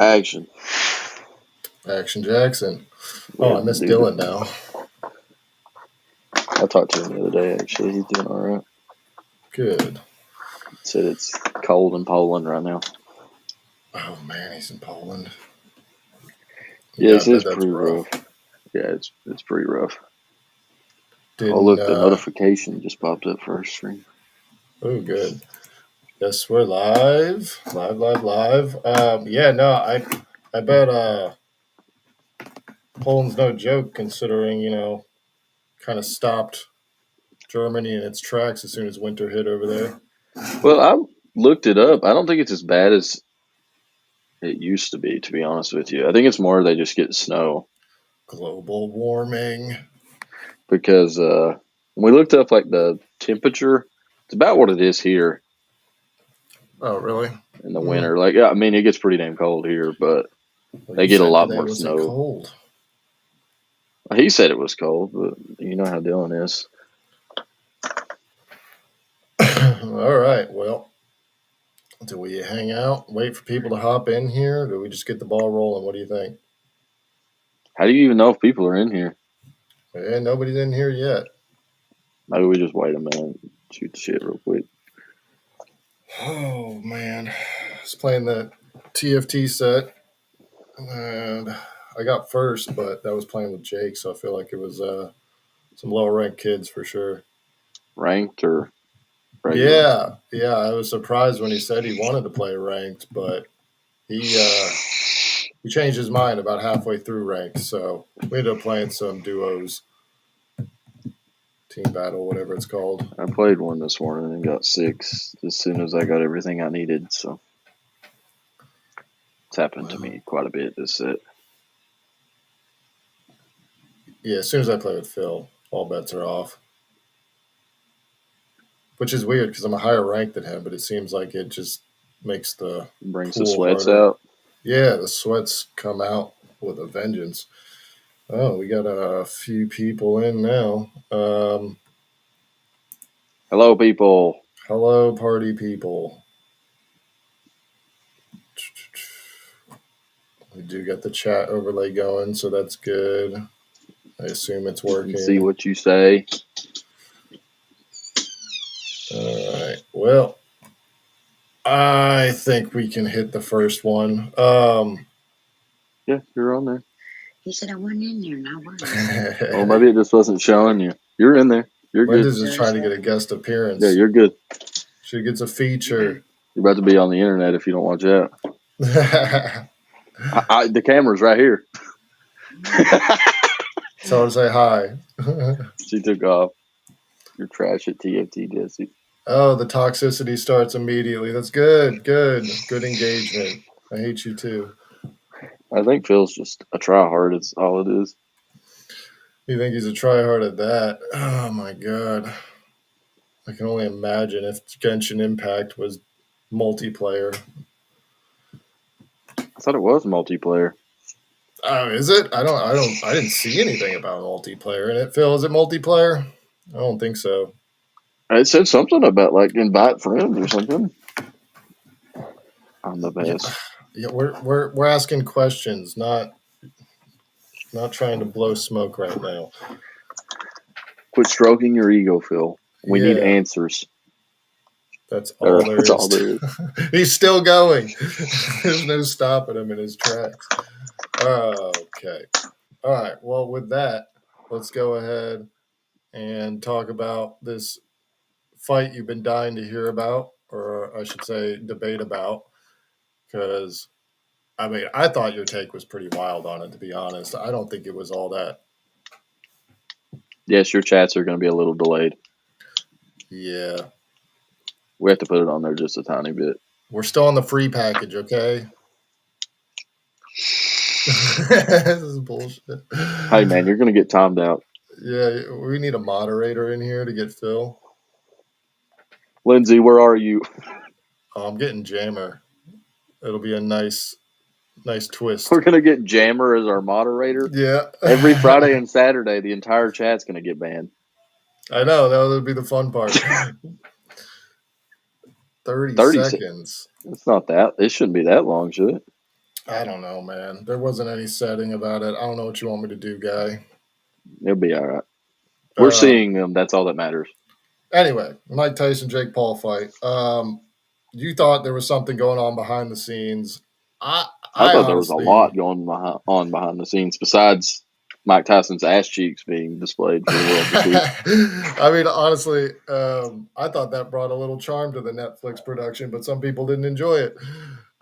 Action. Action Jackson. We Oh, I have miss to do Dylan now. I talked to him the other day, actually. He's doing all right. Good. Said it's cold in Poland right now. Oh, man, he's in Poland. Yes, I it's bet that's pretty rough. Yeah, it's pretty rough. Oh, look, the notification just popped up first screen. Oh, good. Yes, we're live. Live. I bet Poland's no joke considering, kind of stopped Germany in its tracks as soon as winter hit over there. Well, I looked it up. I don't think it's as bad as it used to be honest with you. I think it's more they just get snow. Global warming. Because when we looked up like the temperature, it's about what it is here Oh, really? in the winter. Like, yeah, I mean, it gets pretty damn cold here, but they You get a said lot today more wasn't snow. cold. He said it was cold, but you know how Dylan is. All right. Well, do we hang out, wait for people to hop in here? Or do we just get the ball rolling? What do you think? How do you even know if people are in here? Nobody's in here yet. Maybe we just wait a minute and shoot the shit real quick. Oh, man. I was playing the TFT set, and I got first, but that was playing with Jake, so I feel like it was some lower ranked kids for sure. Ranked or regular? Yeah. I was surprised when he said he wanted to play ranked, but he changed his mind about halfway through ranked, so we ended up playing some duos, team battle, whatever it's called. I played one this morning and got 6 as soon as I got everything I needed. So it's happened to me quite a bit this set. Yeah, as soon as I play with Phil, all bets are off. Which is weird because I'm a higher rank than him, but it seems like it just makes the Brings the pool sweats harder. out. Yeah, the sweats come out with a vengeance. Oh, we got a few people in now. Hello, people. Hello, party people. We do get the chat overlay going, so that's good. I assume it's working. See what you say. All right. Well, I think we can hit the first one. Yeah, you're on there. He said I wasn't in there, and I was. Oh, maybe it just wasn't showing you. You're in there. You're good. Linda's just trying to get a guest appearance. Yeah, you're good. She gets a feature. You're about to be on the internet if you don't watch out. The camera's right here. Tell her to say hi. She took off. You're trash at TFT, Jesse. Oh, the toxicity starts immediately. That's good. Good engagement. I hate you too. I think Phil's just a tryhard. It's all it is. You think he's a tryhard at that? Oh my god. I can only imagine if Genshin Impact was multiplayer. I thought it was multiplayer. Oh, is it? I didn't see anything about multiplayer in it. Phil, is it multiplayer? I don't think so. It said something about like invite friends or something. I'm the best. Yeah, we're asking questions, not trying to blow smoke right now. Quit stroking your ego, Phil. We need answers. That's all there is. That's all there is. He's still going. There's no stopping him in his tracks. Okay. All right. Well, with that, let's go ahead and talk about this fight you've been dying to hear about, or I should say debate about, because, I mean, I thought your take was pretty wild on it, to be honest. I don't think it was all that. Yes, your chats are going to be a little delayed. Yeah. We have to put it on there just a tiny bit. We're still on the free package, okay? This is bullshit. Hey, man, you're going to get timed out. Yeah, we need a moderator in here to get Phil. Lindsay, where are you? Oh, I'm getting Jammer. It'll be a nice twist. We're going to get Jammer as our moderator. Yeah. Every Friday and Saturday, the entire chat's going to get banned. I know. That would be the fun part. 30 seconds. It's not that. It shouldn't be that long, should it? I don't know, man. There wasn't any setting about it. I don't know what you want me to do, guy. It'll be all right. We're Um, seeing them. That's all that matters. anyway, Mike Tyson, Jake Paul fight. You thought there was something going on behind the scenes. I I I thought there was a lot honestly, going on behind the scenes besides Mike Tyson's ass cheeks being displayed for the world to see. I mean, honestly, I thought that brought a little charm to the Netflix production, but some people didn't enjoy it.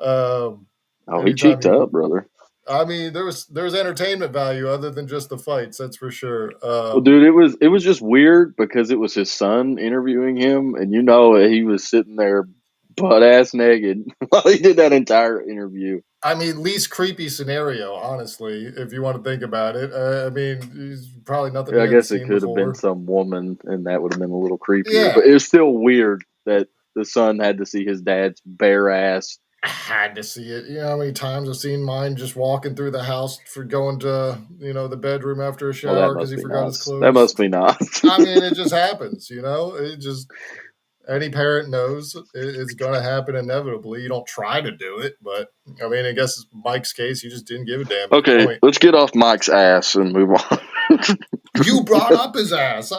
Um, Oh, he anytime cheeked you, up, brother. I mean, there was entertainment value other than just the fights. That's for sure. Well, dude, it was just weird because it was his son interviewing him, and he was sitting there butt ass naked while he did that entire interview. I mean, least creepy scenario, honestly, if you want to think about it. I mean, it's probably nothing he I hadn't guess it seen could have been before. some woman, and that would have been a little creepier. Yeah, But it was still weird that the son had to see his dad's bare ass. I had to see it. You know how many times I've seen mine just walking through the house for going to, the bedroom after a Well, that shower because must he be forgot his nice. That clothes. must be nice. I mean, it just happens, It just any parent knows it's going to happen inevitably. You don't try to do it, but I mean, I guess in Mike's case, he just didn't give a damn at the Okay, point. let's get off Mike's ass and move on. You brought up his ass.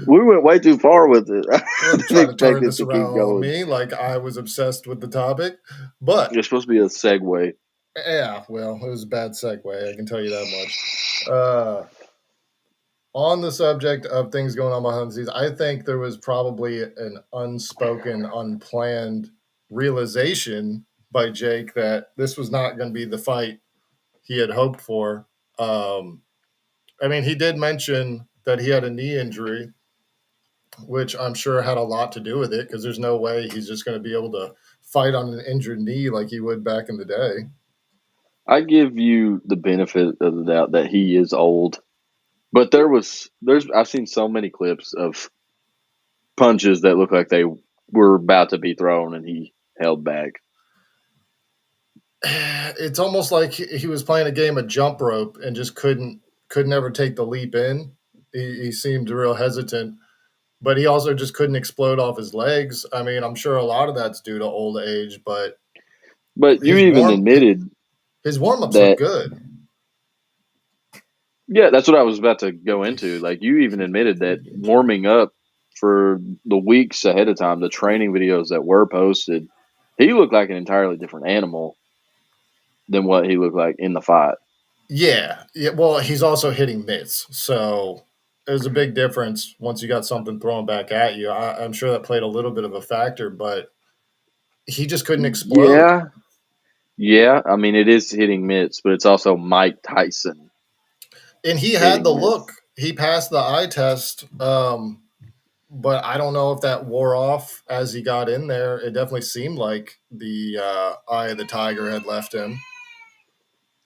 We went way too far with it. I Wasn't didn't trying to expect turn it this to keep around on going. me like I was obsessed with the topic, but It's supposed to be a segue. yeah, well, it was a bad segue. I can tell you that much. Uh, on the subject of things going on behind the scenes, I think there was probably an unspoken, unplanned realization by Jake that this was not going to be the fight he had hoped for. Um, I mean, he did mention that he had a knee injury, which I'm sure had a lot to do with it because there's no way he's just going to be able to fight on an injured knee like he would back in the day. I give you the benefit of the doubt that he is old, but I've seen so many clips of punches that look like they were about to be thrown and he held back. It's almost like he was playing a game of jump rope and just couldn't ever take the leap in. He seemed real hesitant, but he also just couldn't explode off his legs. I mean, I'm sure a lot of that's due to old age, but But you his even warm admitted his warm ups look that, good. yeah, that's what I was about to go into. Like, you even admitted that warming up for the weeks ahead of time, the training videos that were posted, he looked like an entirely different animal than what he looked like in the fight. Yeah, yeah. Well, he's also hitting mitts, so there's a big difference once you got something thrown back at you. I'm sure that played a little bit of a factor, but he just couldn't explode. Yeah, yeah. I mean, it is hitting mitts, but it's also Mike Tyson And he had the hitting mitts. look. He passed the eye test, but I don't know if that wore off as he got in there. It definitely seemed like the eye of the tiger had left him.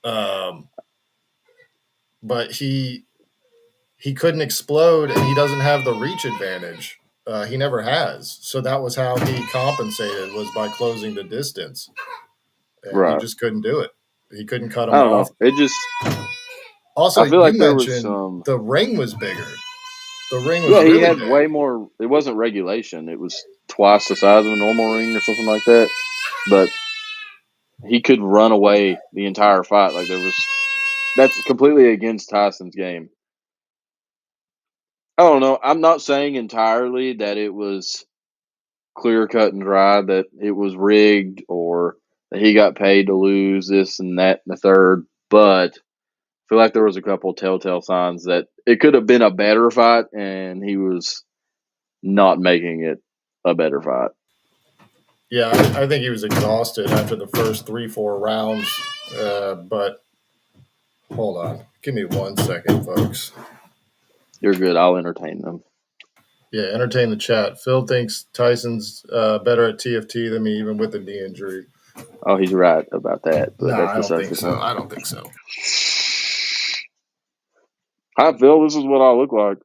Um, but he couldn't explode, and he doesn't have the reach advantage. He never has. So that was how he compensated was by closing the distance, and he Right. just couldn't do it. He couldn't cut him I don't off. know. It just, Also, I feel you like there was mentioned some. the ring was bigger. The ring was Yeah, he really had way big. more. It wasn't regulation. It was twice the size of a normal ring or something like that. But he could run away the entire fight. Like, that's completely against Tyson's game. I don't know. I'm not saying entirely that it was clear cut and dry, that it was rigged or that he got paid to lose this and that and the third. But I feel like there was a couple telltale signs that it could have been a better fight, and he was not making it a better fight. Yeah, I think he was exhausted after the first 3-4 rounds. But hold on, give me 1 second, folks. You're good. I'll entertain them. Yeah, entertain the chat. Phil thinks Tyson's better at TFT than me, even with the knee injury. Oh, he's right about that, No, but that's I don't besides think the so. point. I don't think so. Hi, Phil. This is what I look like.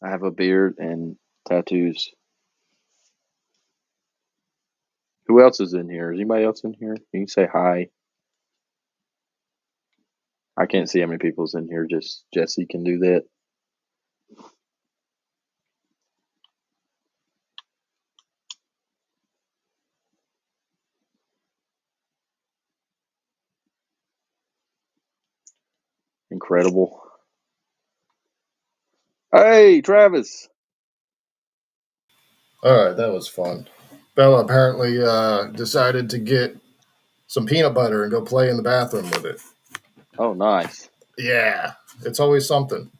I have a beard and tattoos. Who else is in here? Is anybody else in here? You can say hi. I can't see how many people's in here. Just Jesse can do that. incredible. Hey, Travis. All right, that was fun. Bella apparently decided to get some peanut butter and go play in the bathroom with it. Oh, nice. Yeah, it's always something.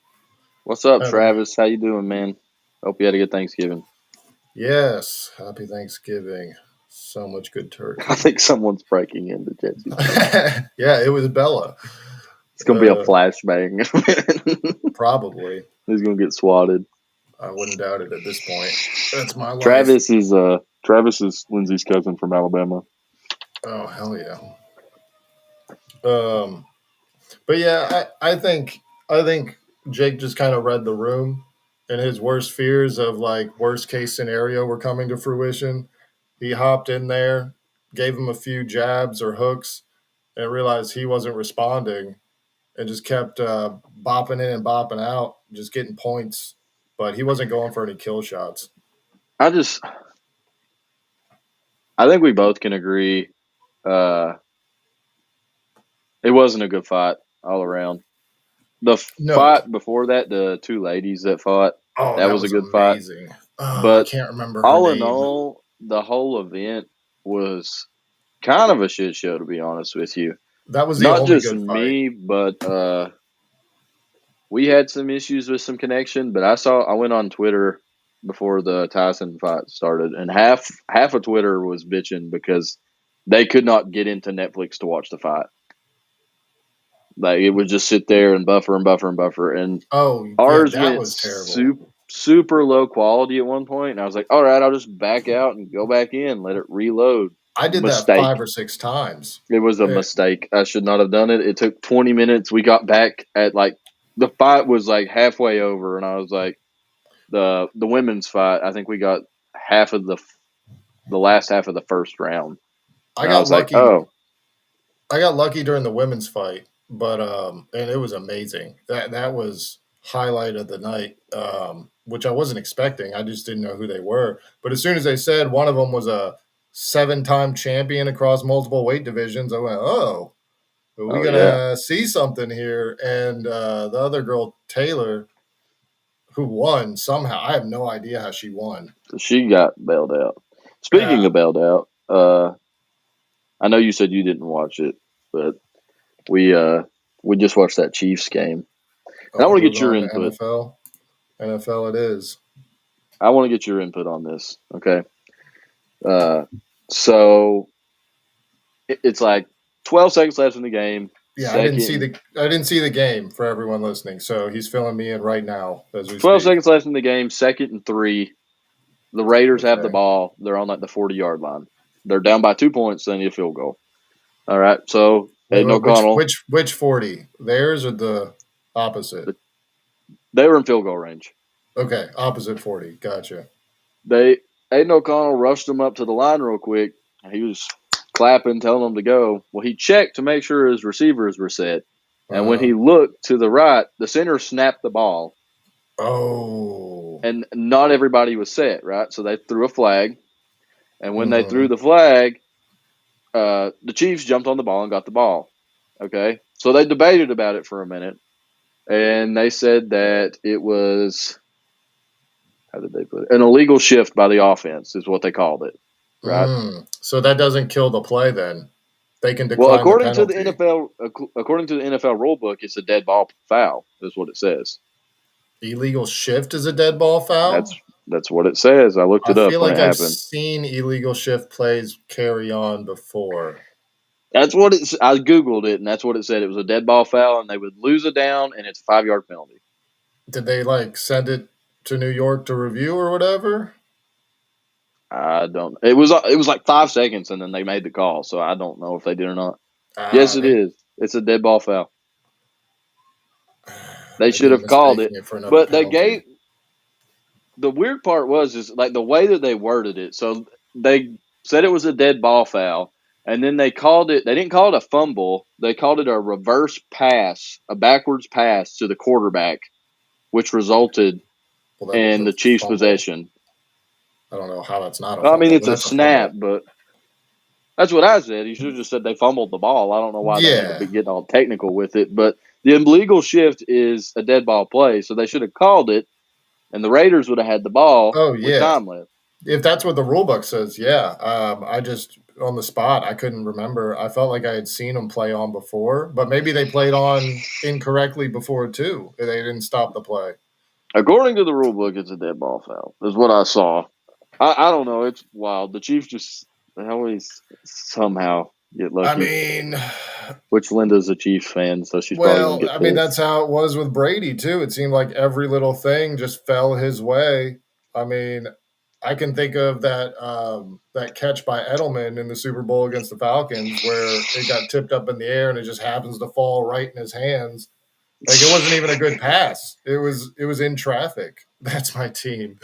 What's up, Uh, Travis? How you doing, man? Hope you had a good Thanksgiving. Yes, happy Thanksgiving. So much good turkey. I think someone's breaking into Jesse. Yeah, it was Bella. It's gonna be a flashbang. Probably. He's gonna get swatted. I wouldn't doubt it at this point. That's my life. Travis is Lindsay's cousin from Alabama. Oh, hell yeah. But yeah, I think Jake just kind of read the room, and his worst fears of like worst case scenario were coming to fruition. He hopped in there, gave him a few jabs or hooks, and realized he wasn't responding, and just kept bopping in and bopping out, just getting points. But he wasn't going for any kill shots. I think we both can agree. It wasn't a good fight all around. The fight before that, the two ladies that fought, that was a good amazing. fight. But I can't remember her all name. in all, the whole event was kind of a shit show, to be honest with you. That was not only just good me, but we had some issues with some connection. But I went on Twitter before the Tyson fight started, and half of Twitter was bitching because they could not get into Netflix to watch the fight. Like it would just sit there and buffer and buffer and buffer. And ours went was terrible. super low quality at one point. And I was like, all right, I'll just back out and go back in, let it reload. I did that 5 or 6 times. It was a mistake. I should not have done it. It took 20 minutes. We got back at like the fight was like halfway over, and I was like, the women's fight. I think we got half of the last half of the first round. I got lucky. I got lucky during the women's fight, but and it was amazing. That was highlight of the night, which I wasn't expecting. I just didn't know who they were. But as soon as they said one of them was a 7-time champion across multiple weight divisions, I went, "Oh, are we gonna see something here?" And the other girl, Taylor, who won somehow. I have no idea how she won. She got bailed out. Speaking of bailed out, I know you said you didn't watch it, but we just watched that Chiefs game. And I want to get your input. NFL it is. I want to get your input on this, okay? So it's like 12 seconds left in the game. Yeah, I didn't see the game for everyone listening. So he's filling me in right now as we 12 seconds left in the game, 2nd and 3. The Raiders have the ball. They're on like the 40-yard line. They're down by 2 points. They need a field goal. All right. So Aiden O'Connell. Which 40? Theirs or the opposite? They were in field goal range. Okay, opposite 40. Gotcha. Aiden O'Connell rushed them up to the line real quick. He was clapping, telling them to go. Well, he checked to make sure his receivers were set. And when he looked to the right, the center snapped the ball. Oh. And not everybody was set, right? So they threw a flag. And when they threw the flag, the Chiefs jumped on the ball and got the ball. Okay? So they debated about it for a minute. And they said that it was, how did they put it? An illegal shift by the offense is what they called it. Right? So that doesn't kill the play then. They can decline. Well, according to the NFL rule book, it's a dead ball foul, is what it says. Illegal shift is a dead ball foul? That's what it says. I looked it up. I feel like I've seen illegal shift plays carry on before. That's what I Googled it, and that's what it said. It was a dead ball foul, and they would lose a down, and it's a 5-yard penalty. Did they send it to New York to review or whatever? I don't. It was like 5 seconds, and then they made the call. So I don't know if they did or not. Yes, it is. It's a dead ball foul. They should have called it, but they gave. The weird part is like the way that they worded it. So they said it was a dead ball foul, and then they called it. They didn't call it a fumble. They called it a reverse pass, a backwards pass to the quarterback, which resulted in the Chiefs' possession. I don't know how that's not a fumble. I mean, it's a snap, but that's what I said. You should have just said they fumbled the ball. I don't know why they had to be getting all technical with it. But The illegal shift is a dead ball play, so they should have called it, and the Raiders would have had the ball Oh, with yeah. time left. If that's what the rule book says, yeah. I just on the spot I couldn't remember. I felt like I had seen them play on before, but maybe they played on incorrectly before too. They didn't stop the play. According to the rule book, it's a dead ball foul, is what I saw. I don't know. It's wild. The Chiefs just always somehow get lucky. I mean, which Linda's a Chiefs fan, so she's probably going to get pissed. that's how it was with Brady too. It seemed like every little thing just fell his way. I mean, I can think of that catch by Edelman in the Super Bowl against the Falcons where it got tipped up in the air and it just happens to fall right in his hands. Like it wasn't even a good pass. It was in traffic. That's my team.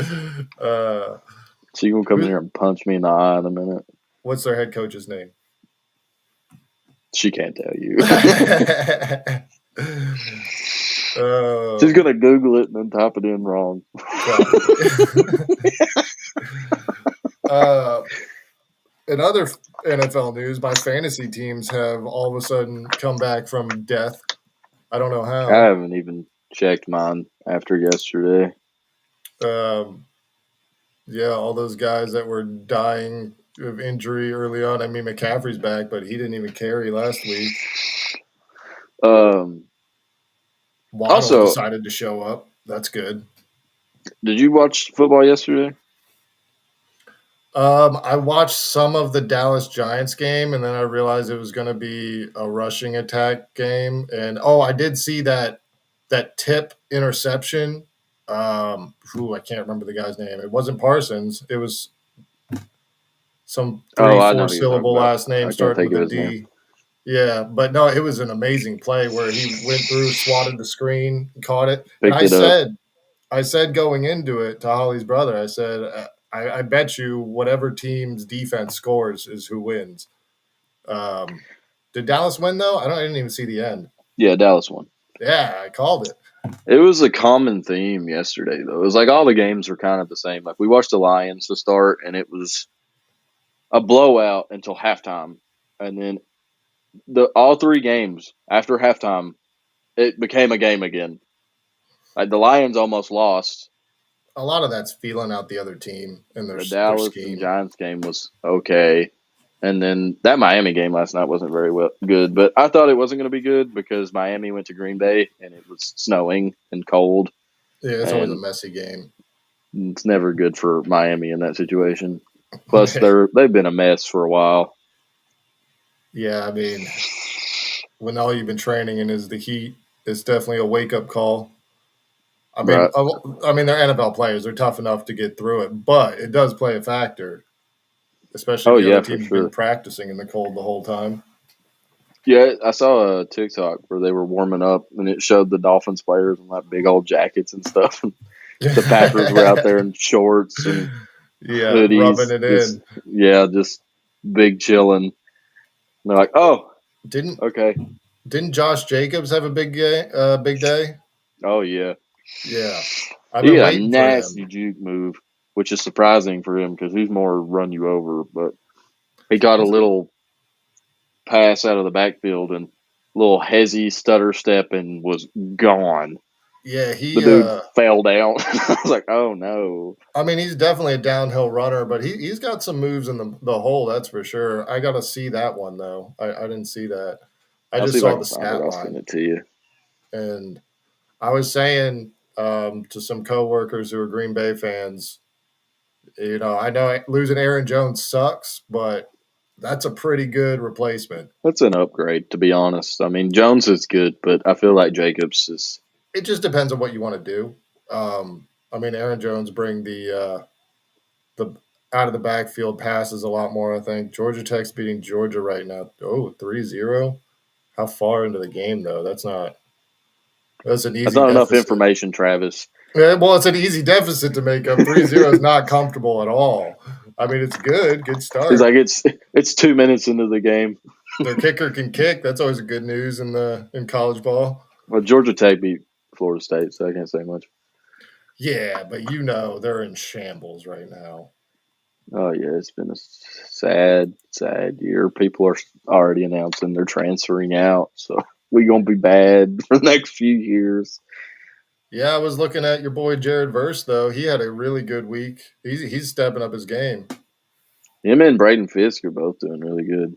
So you gonna come in here and punch me in the eye in a minute? What's their head coach's name? She can't tell you. She's gonna Google it and then type it in wrong. In other NFL news, my fantasy teams have all of a sudden come back from death. I don't know how. I haven't even checked mine after yesterday. Yeah, all those guys that were dying of injury early on. I mean, McCaffrey's back, but he didn't even carry last week. Waddle also decided to show up. That's good. Did you watch football yesterday? I watched some of the Dallas Giants game, and then I realized it was going to be a rushing attack game. And I did see that tip interception. I can't remember the guy's name. It wasn't Parsons. It was some 3-4 syllable last name starting with a D. Name. Yeah, but no, it was an amazing play where he went through, swatted the screen, caught it. And I said going into it to Holly's brother, I said, I bet you whatever team's defense scores is who wins. Did Dallas win though? I didn't even see the end. Yeah, Dallas won. Yeah, I called it. It was a common theme yesterday, though. It was like all the games were kind of the same. Like we watched the Lions to start, and it was a blowout until halftime, and then all three games after halftime, it became a game again. Like the Lions almost lost. A lot of that's feeling out the other team and their Dallas and Giants game was okay, and then that Miami game last night wasn't very good. But I thought it wasn't going to be good because Miami went to Green Bay and it was snowing and cold. Yeah, it's always a messy game. It's never good for Miami in that situation. Plus, they've been a mess for a while. Yeah, I mean, when all you've been training in is the heat, it's definitely a wake-up call. I mean, they're NFL players. They're tough enough to get through it, but it does play a factor, especially if the other team's been practicing in the cold the whole time. Yeah, I saw a TikTok where they were warming up, and it showed the Dolphins players in like big old jackets and stuff. The Packers were out there in shorts and hoodies, rubbing it in. Yeah, just big chilling. And they're like, Didn't Josh Jacobs have a big day? Oh yeah. Yeah, he had a nasty juke move, which is surprising for him because he's more run you over. But he got a little pass out of the backfield and a little hezzy stutter step and was gone. Yeah, the dude fell down. I was like, oh no. I mean, he's definitely a downhill runner, but he's got some moves in the hole, that's for sure. I got to see that one though. I didn't see that. I just saw the stat line. I'll send it to you. And I was saying to some coworkers who are Green Bay fans, I know losing Aaron Jones sucks, but that's a pretty good replacement. That's an upgrade, to be honest. I mean, Jones is good, but I feel like Jacobs is. It just depends on what you want to do. I mean, Aaron Jones bring the out of the backfield passes a lot more, I think. Georgia Tech's beating Georgia right now. 3-0. How far into the game though? That's an easy. That's not enough information, Travis. Yeah, well, it's an easy deficit to make up. 3-0 is not comfortable at all. I mean, it's good start. He's like, it's 2 minutes into the game. Their kicker can kick. That's always good news in college ball. Well, Georgia Tech beat Florida State, so I can't say much. Yeah, but they're in shambles right now. Oh yeah, it's been a sad year. People are already announcing they're transferring out. So we gonna be bad for the next few years. Yeah, I was looking at your boy Jared Verse though. He had a really good week. He's stepping up his game. Him and Braden Fisk are both doing really good.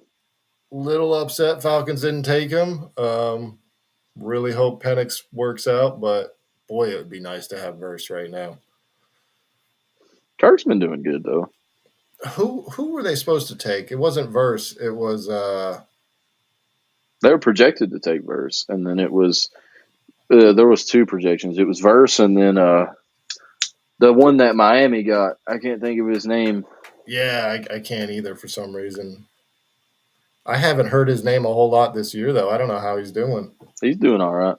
Little upset Falcons didn't take him. Really hope Penix works out, but boy, it would be nice to have Verse right now. Kirk's been doing good though. Who were they supposed to take? It wasn't Verse. It was They were projected to take Verse, and then it was there was two projections. It was Verse, and then the one that Miami got. I can't think of his name. yeah, I can't either for some reason. I haven't heard his name a whole lot this year though. I don't know how he's doing. He's doing all right.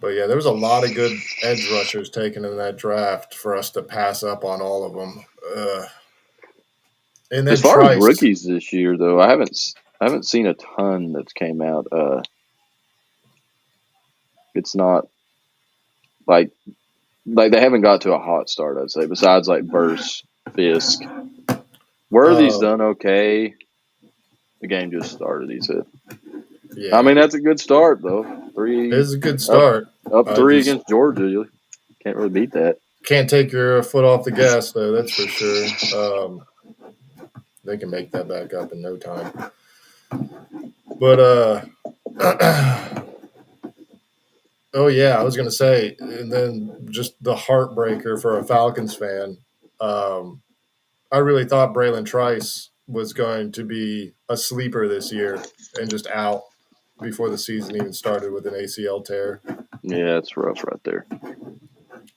But yeah, there was a lot of good edge rushers taken in that draft for us to pass up on all of them. And then As far Trice, as rookies this year, though, I haven't seen a ton that's came out. It's not like they haven't got to a hot start, I'd say. Besides like Verse, Fisk, Worthy's done okay. The game just started. He said. yeah, I mean, that's a good start though. it is a good start. Up 3 against Georgia. You can't really beat that. Can't take your foot off the gas, though. That's for sure. They can make that back up in no time. But oh yeah, I was gonna say, and then just the heartbreaker for a Falcons fan. I really thought Braylon Trice was going to be a sleeper this year and just out before the season even started with an ACL tear. Yeah, it's rough right there.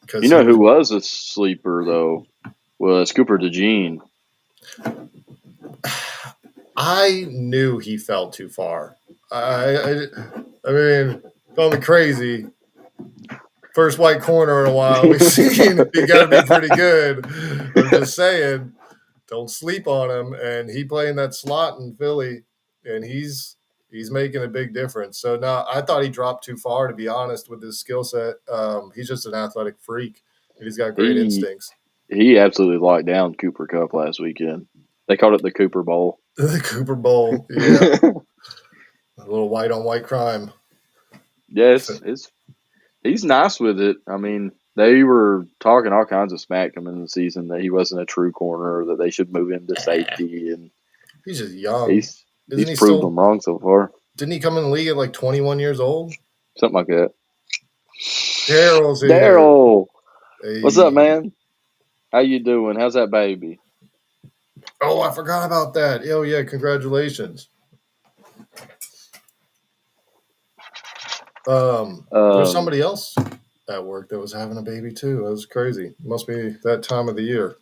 'Cause You know who was a sleeper though was Cooper DeJean. I knew he fell too far. I mean, call me crazy. First white corner in a while. We've seen he got to be pretty good. I'm just saying, don't sleep on him. And he playing that slot in Philly, and he's making a big difference. So now I thought he dropped too far, to be honest, with his skill set. He's just an athletic freak, and he's got great instincts. He absolutely locked down Cooper Kupp last weekend. They called it the Cooper Bowl. The Cooper Bowl, yeah. A little white on white crime. Yes, he's nice with it. I mean, they were talking all kinds of smack coming in the season that he wasn't a true corner, or that they should move him to safety, and he's just young. He's proved them wrong so far. Didn't he come in the league at like 21 years old? Something like that. Daryl's here. Daryl, Hey. what's up, man? How you doing? How's that baby? Oh, I forgot about that. Oh, yeah, congratulations. There's somebody else at work that was having a baby too. That was crazy. Must be that time of the year.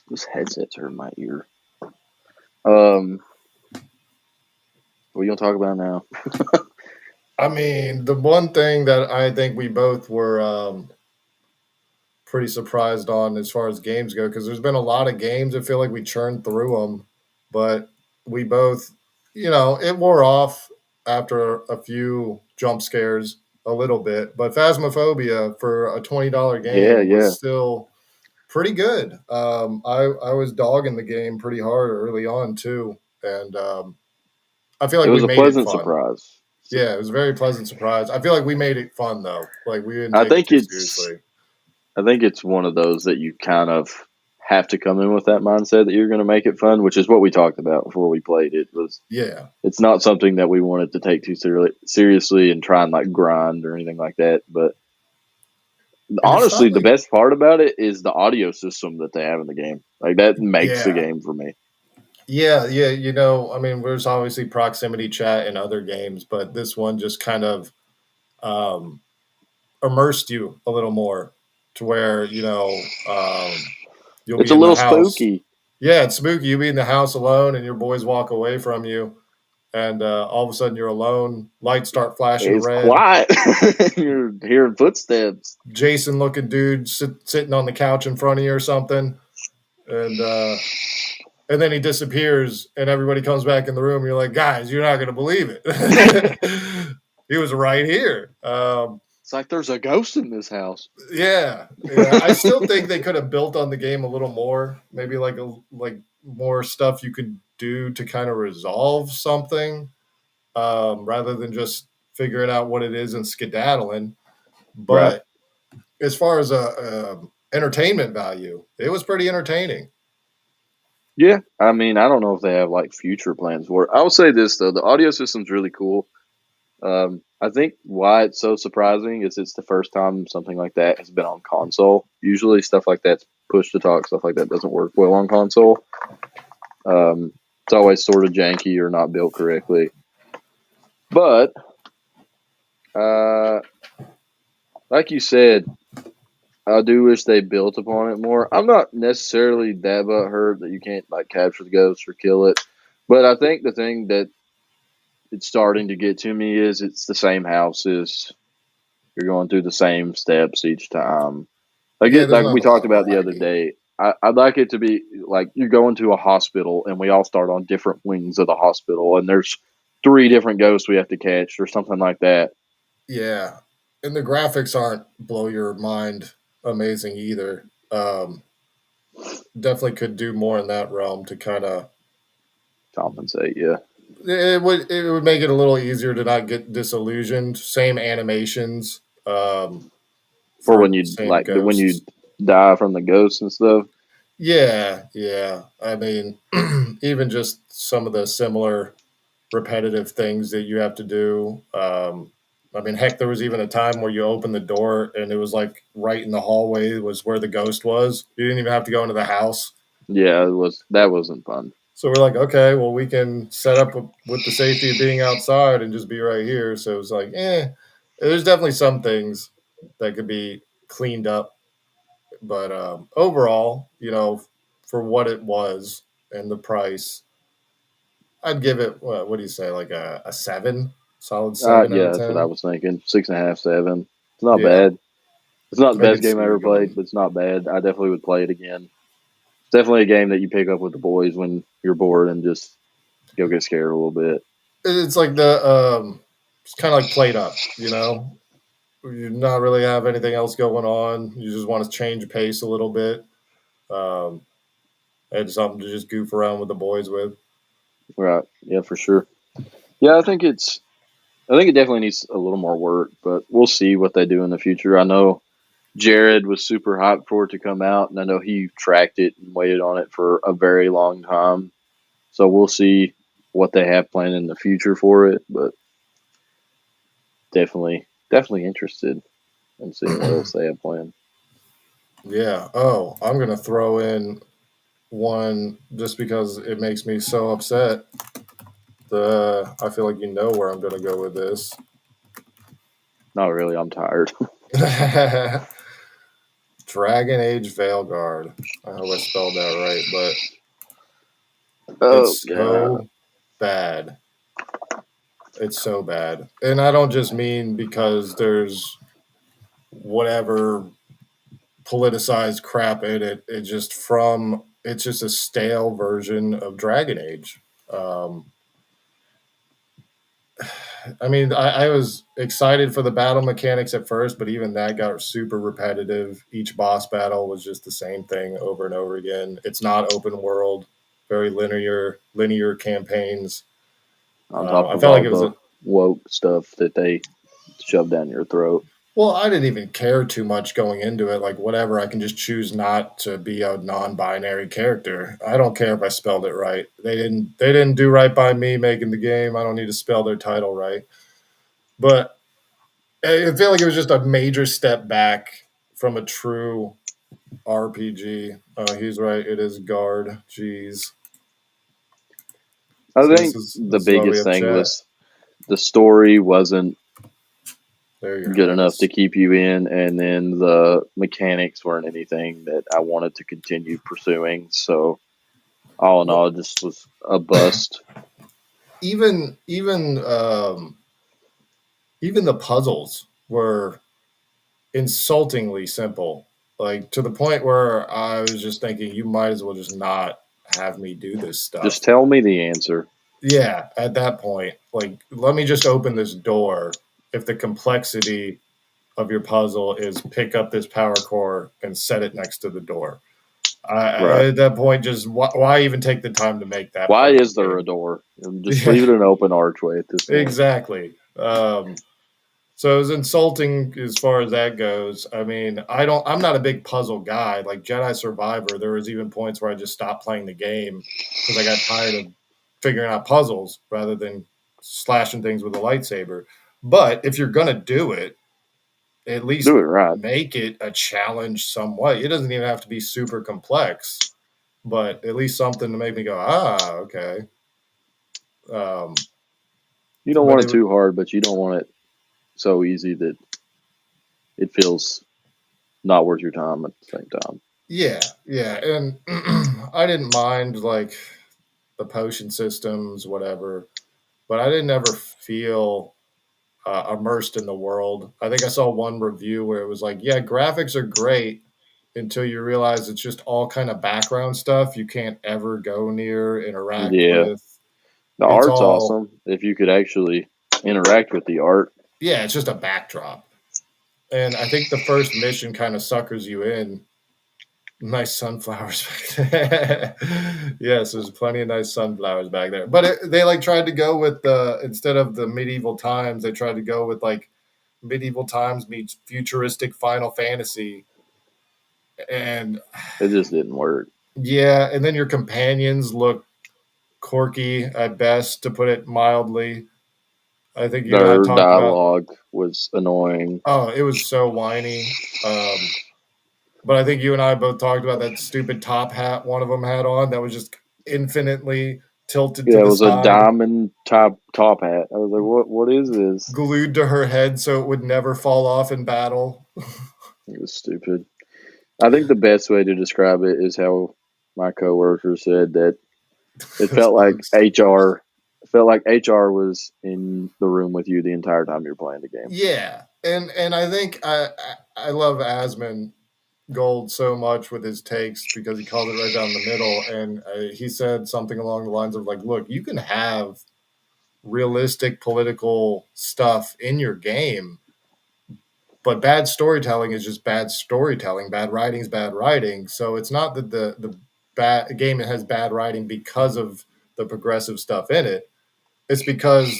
This headset's hurting my ear. What are you gonna talk about now? I mean, the one thing that I think we both were pretty surprised on as far as games go, because there's been a lot of games. I feel like we churned through them, but we both, it wore off after a few jump scares a little bit. But Phasmophobia for a $20 game was still pretty good. I was dogging the game pretty hard early on too, and I feel like it was we a made pleasant it fun. surprise. Yeah, it was a very pleasant surprise. I feel like we made it fun though. Like we didn't. I think it too seriously. I think it's one of those that you kind of have to come in with that mindset that you're going to make it fun, which is what we talked about before we played it. It's not something that we wanted to take too seriously and try and like grind or anything like that. But honestly, the best part about it is the audio system that they have in the game. Like that makes the game for me. Yeah. I mean, there's obviously proximity chat in other games, but this one just kind of immersed you a little more to where, you'll it's be a little house. spooky. Yeah, it's spooky. You'll be in the house alone and your boys walk away from you, and all of a sudden you're alone. Lights start flashing red. Quiet. You're hearing footsteps. Jason looking dude sitting on the couch in front of you or something. And then he disappears and everybody comes back in the room. You're like, guys, you're not going to believe it. He was right here. It's like there's a ghost in this house. Yeah. I still think they could have built on the game a little more. Maybe like more stuff you could do to kind of resolve something, rather than just figuring out what it is and skedaddling. Right. But as far as a entertainment value, it was pretty entertaining. Yeah, I mean, I don't know if they have like future plans for it. I will say this though, the audio system's really cool. I think why it's so surprising is it's the first time something like that has been on console. Usually, stuff like that's push to talk, stuff like that doesn't work well on console. It's always sort of janky or not built correctly. But, like you said, I do wish they built upon it more. I'm not necessarily that butthurt that you can't like capture the ghost or kill it, but I think the thing that it's starting to get to me is it's the same houses. You're going through the same steps each time. Yeah, there's Like not we a lot talked of about the other variety. day. I'd like it to be like you go into a hospital and we all start on different wings of the hospital, and there's 3 different ghosts we have to catch or something like that. Yeah, and the graphics aren't blow your mind amazing either. Definitely could do more in that realm to kind of. Compensate, yeah. It would make it a little easier to not get disillusioned. Same animations, For for when the you same like when you ghosts. die from the ghosts and stuff. Yeah, yeah. I mean, even just some of the similar repetitive things that you have to do. I mean, heck, there was even a time where you opened the door and it was like right in the hallway was where the ghost was. You didn't even have to go into the house. Yeah, that wasn't fun. So we're like, okay, well, we can set up with the safety of being outside and just be right here. So it was like, there's definitely some things that could be cleaned up. But overall, for what it was and the price, I'd give it, what do you say, like a 7? Solid 7 out Yeah, of that's what I 10? was thinking. 6.5, 7. It's not Yeah, bad. It's not the I best could game see I you ever played, going. but it's not bad. I definitely would play it again. It's definitely a game that you pick up with the boys when you're bored and just go get scared a little bit. It's like it's kind of like Played Up, You not really have anything else going on. You just want to change pace a little bit. Um, and something to just goof around with the boys with. Right. Yeah, for sure. Yeah, I think it definitely needs a little more work, but we'll see what they do in the future. I know Jared was super hyped for it to come out, and I know he tracked it and waited on it for a very long time. So we'll see what they have planned in the future for it, but definitely interested in seeing what else they have planned. Yeah. Oh, I'm gonna throw in one just because it makes me so upset. I feel like you know where I'm gonna go with this. Not really. I'm tired. Dragon Age Veilguard. I hope I spelled that right, but Oh it's god. so bad. It's so bad. And I don't just mean because there's whatever politicized crap in it. It's just a stale version of Dragon Age. Um, I mean, I was excited for the battle mechanics at first, but even that got super repetitive. Each boss battle was just the same thing over and over again. It's not open world, very linear campaigns. On top I of felt like all it was the woke stuff that they shove down your throat. well, I didn't even care too much going into it. Like whatever, I can just choose not to be a non-binary character. I don't care if I spelled it right. They didn't do right by me making the game. I don't need to spell their title right. But I feel like it was just a major step back from a true RPG. He's right. It is guard. Jeez. I So this think is the this is why we biggest have thing chat. was the story wasn't There, Your good enough to Highness. keep you in, and then the mechanics weren't anything that I wanted to continue pursuing. So all in Well, all, it just was a bust. even the puzzles were insultingly simple, like to the point where I was just thinking, you might as well just not have me do this Just stuff. tell me the answer. Yeah, at that point, like, let me just open this door. If the complexity of your puzzle is pick up this power core and set it next to the door, Right. At that point, just why even take the time to make that? Why part of is the there game? a door? Just leave it an open archway at this point. Exactly. So it's insulting as far as that goes. I mean, I'm not a big puzzle guy. Like Jedi Survivor, there was even points where I just stopped playing the game because I got tired of figuring out puzzles rather than slashing things with a lightsaber. But if you're gonna do it, at least Do it right. make it a challenge somewhat. It doesn't even have to be super complex, but at least something to make me go, okay. You don't But want it too hard, but you don't want it so easy that it feels not worth your time at the same time. Yeah, and I didn't mind like the potion systems, whatever, but I didn't ever feel immersed in the world. I think I saw one review where it was like, yeah, graphics are great until you realize it's just all kind of background stuff you can't ever go near, interact Yeah. with. The It's art's all awesome if you could actually interact with the art. yeah, it's just a backdrop. And I think the first mission kind of suckers you in. Nice sunflowers back there. Yes, there's plenty of nice sunflowers back there. But they like tried to go with the instead of the medieval times, they tried to go with like medieval times meets futuristic Final Fantasy, and It just didn't work. yeah, and then your companions look quirky at best, to put it mildly. I think you and I Their talked about. dialogue was annoying. Oh, it was so whiny. But I think you and I both talked about that stupid top hat one of them had on that was just infinitely tilted to Yeah, it the was a side, diamond top hat. I was like, what is this? glued to her head so it would never fall off in battle. It was stupid. I think the best way to describe it is how my coworker said that it felt like HR was in the room with you the entire time you're playing the game. Yeah, and I think I love Asmon Gold so much with his takes because he called it right down the middle, and he said something along the lines of like, "Look, you can have realistic political stuff in your game, but bad storytelling is just bad storytelling. Bad writing is bad writing. So it's not that the bad game has bad writing because of the progressive stuff in it. It's because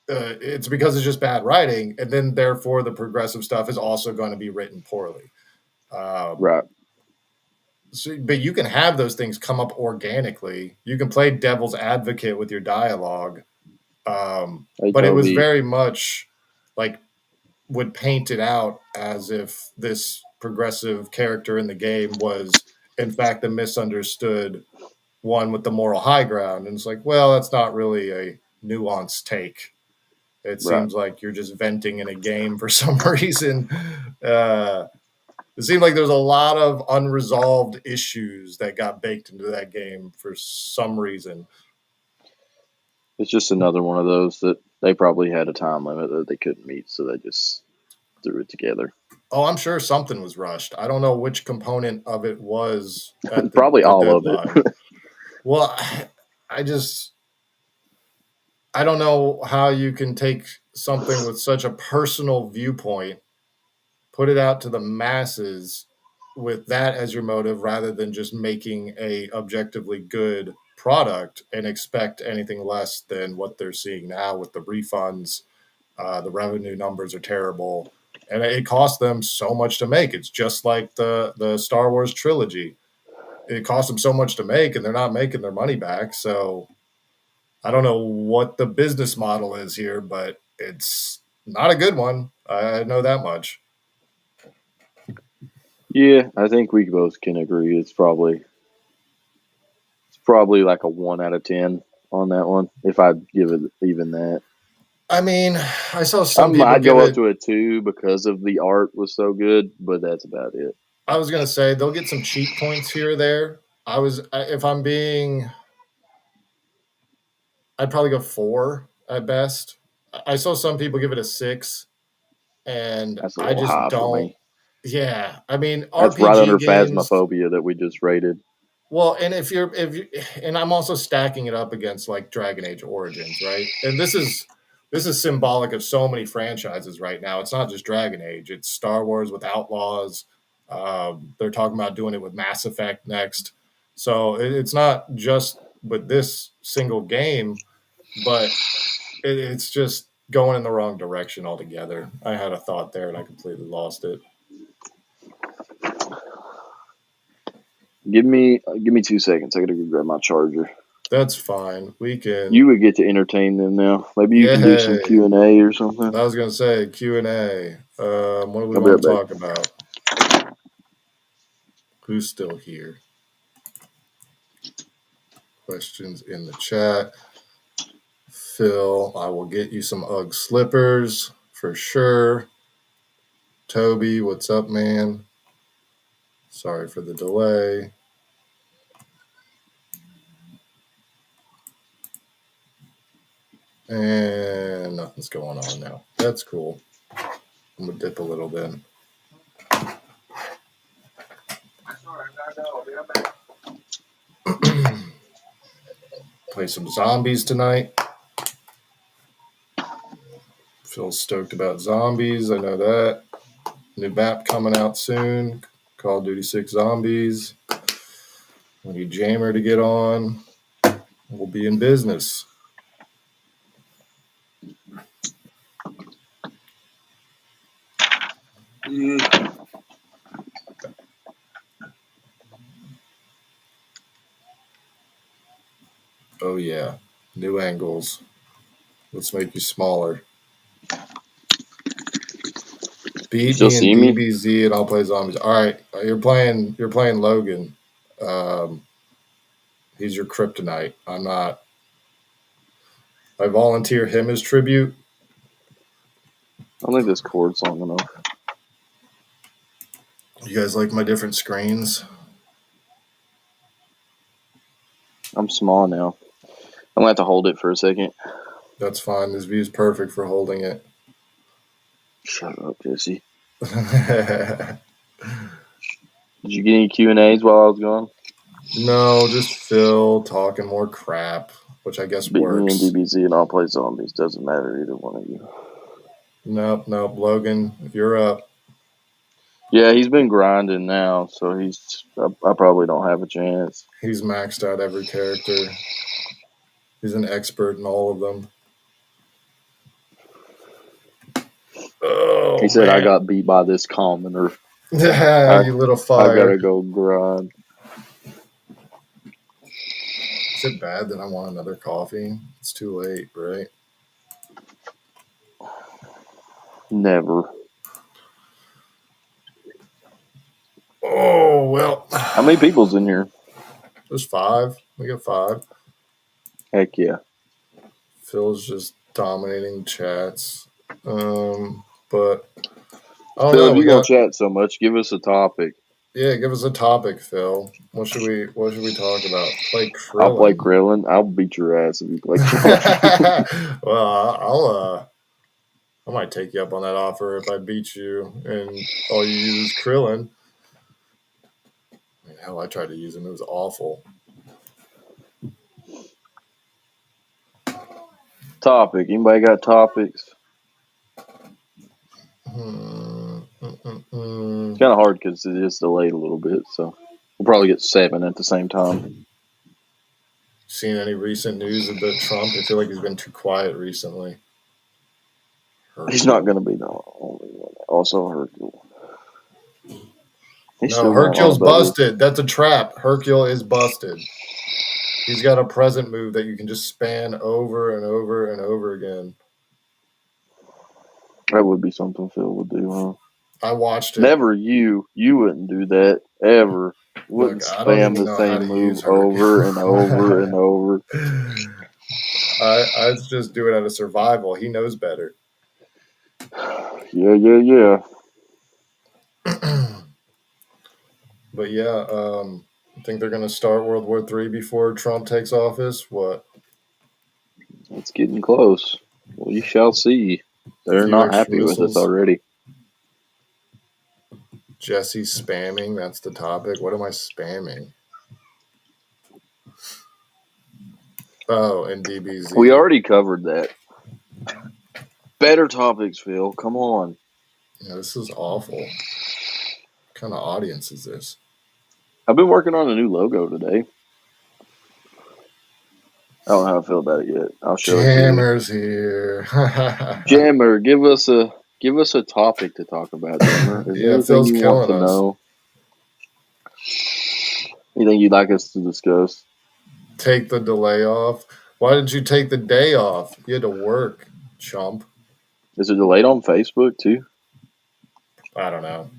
it's just bad writing, and then therefore the progressive stuff is also going to be written poorly. Right. So, but you can have those things come up organically. You can play devil's advocate with your dialogue, Hey, but it was Toby. very much like would paint it out as if this progressive character in the game was in fact the misunderstood one with the moral high ground. And it's like, well, that's not really a nuanced take. It Right. seems like you're just venting in a game for some reason. It seemed like there's a lot of unresolved issues that got baked into that game for some reason. It's just another one of those that they probably had a time limit that they couldn't meet, so they just threw it together. Oh, I'm sure something was rushed. I don't know which component of it was at Probably the all of deadline. it. Well, I don't know how you can take something with such a personal viewpoint, put it out to the masses with that as your motive rather than just making a objectively good product and expect anything less than what they're seeing now with the refunds. The revenue numbers are terrible, and it cost them so much to make. It's just like the Star Wars trilogy. It cost them so much to make, and they're not making their money back. So I don't know what the business model is here, but it's not a good one. I know that much. Yeah, I think we both can agree. It's probably like a 1 out of 10 on that one. If I'd give it even that, I mean, I saw some people I'd give go up it. to a 2 because of the art was so good, but that's about it. I was gonna say they'll get some cheat points here or there. If I'm being, I'd probably go 4 at best. I saw some people give it a 6, and That's a I little just high for don't. me. Yeah, I mean That's right RPG under games. Phasmophobia that we just rated. Well, and and I'm also stacking it up against like Dragon Age Origins, right? And this is symbolic of so many franchises right now. It's not just Dragon Age; it's Star Wars with Outlaws. They're talking about doing it with Mass Effect next. So it's not just with this single game, but it's just going in the wrong direction altogether. I had a thought there and I completely lost it. Give me 2 seconds. I gotta go grab my charger. That's fine. We can. You would get to entertain them now. Maybe you can do some Yay. Q&A or something. I was going to say Q&A. What do we I'll be want to right talk about? Who's still here? Questions in the chat. Phil, I will get you some UGG slippers for sure. Toby, what's up, man? Sorry for the delay. And nothing's going on now. That's cool. I'm going to dip a little bit. Play some zombies tonight. Phil's stoked about zombies. I know that. New map coming out soon. Call of Duty 6 Zombies. We need Jammer to get on. We'll be in business. Oh, yeah. New angles. Let's make you smaller. Beat Still me in see me? DBZ and I'll play zombies. All right. You're playing Logan. He's your kryptonite. I'm not. I volunteer him as tribute. I don't think this cord's long enough. You guys like my different screens? I'm small now. I'm going to have to hold it for a second. That's fine. This view's perfect for holding it. Shut up, Jesse. Did you get any Q&As while I was gone? No, just Phil talking more crap, which I guess Beat me in works. DBZ and I'll play zombies. Doesn't matter, either one of you. Nope. Logan, you're up. Yeah, he's been grinding now, so I probably don't have a chance. He's maxed out every character. He's an expert in all of them. Oh, He said, man. I got beat by this commoner. Yeah, you little fire. I gotta go grind. Is it bad that I want another coffee? It's too late, right? Never. Oh, well. How many people's in here? There's 5. We got 5. Heck yeah. Phil's just dominating chats. But I don't Phil, know. if you're gonna chat so much, give us a topic. Yeah, give us a topic, Phil. What should we talk about? Play Krillin. I'll play Krillin. I'll beat your ass if you play Krillin. Well, I might take you up on that offer if I beat you and all you use is Krillin. I mean, hell, I tried to use him. It was awful. Topic. Anybody got topics? It's kind of hard because it is delayed a little bit, so we'll probably get 7 at the same time. Seen any recent news about Trump? I feel like he's been too quiet recently. He's not going to be the only one. Also, Hercule. No, Hercule's busted. That's a trap. Hercule is busted. He's got a present move that you can just span over and over and over again. That would be something Phil would do, huh? I watched it. Never you. You wouldn't do that, ever. Wouldn't spam the same move over and over and over. I just do it out of survival. He knows better. Yeah. But yeah, I think they're going to start World War III before Trump takes office. What? It's getting close. Well, you shall see. They're not happy with us already. Jesse spamming. That's the topic. What am I spamming? Oh, and DBZ. We already covered that. Better topics, Phil. Come on. Yeah, this is awful. kind of audience is this? I've been working on a new logo today. I don't know how I feel about it yet. I'll show it to Jammer's here. you. Jammer, give us a topic to talk about, Jammer. Is there Yeah, anything Phil's you want to killing us. know? Anything you'd like us to discuss? Take the delay off. Why didn't you take the day off? You had to work, chump. Is it delayed on Facebook too? I don't know.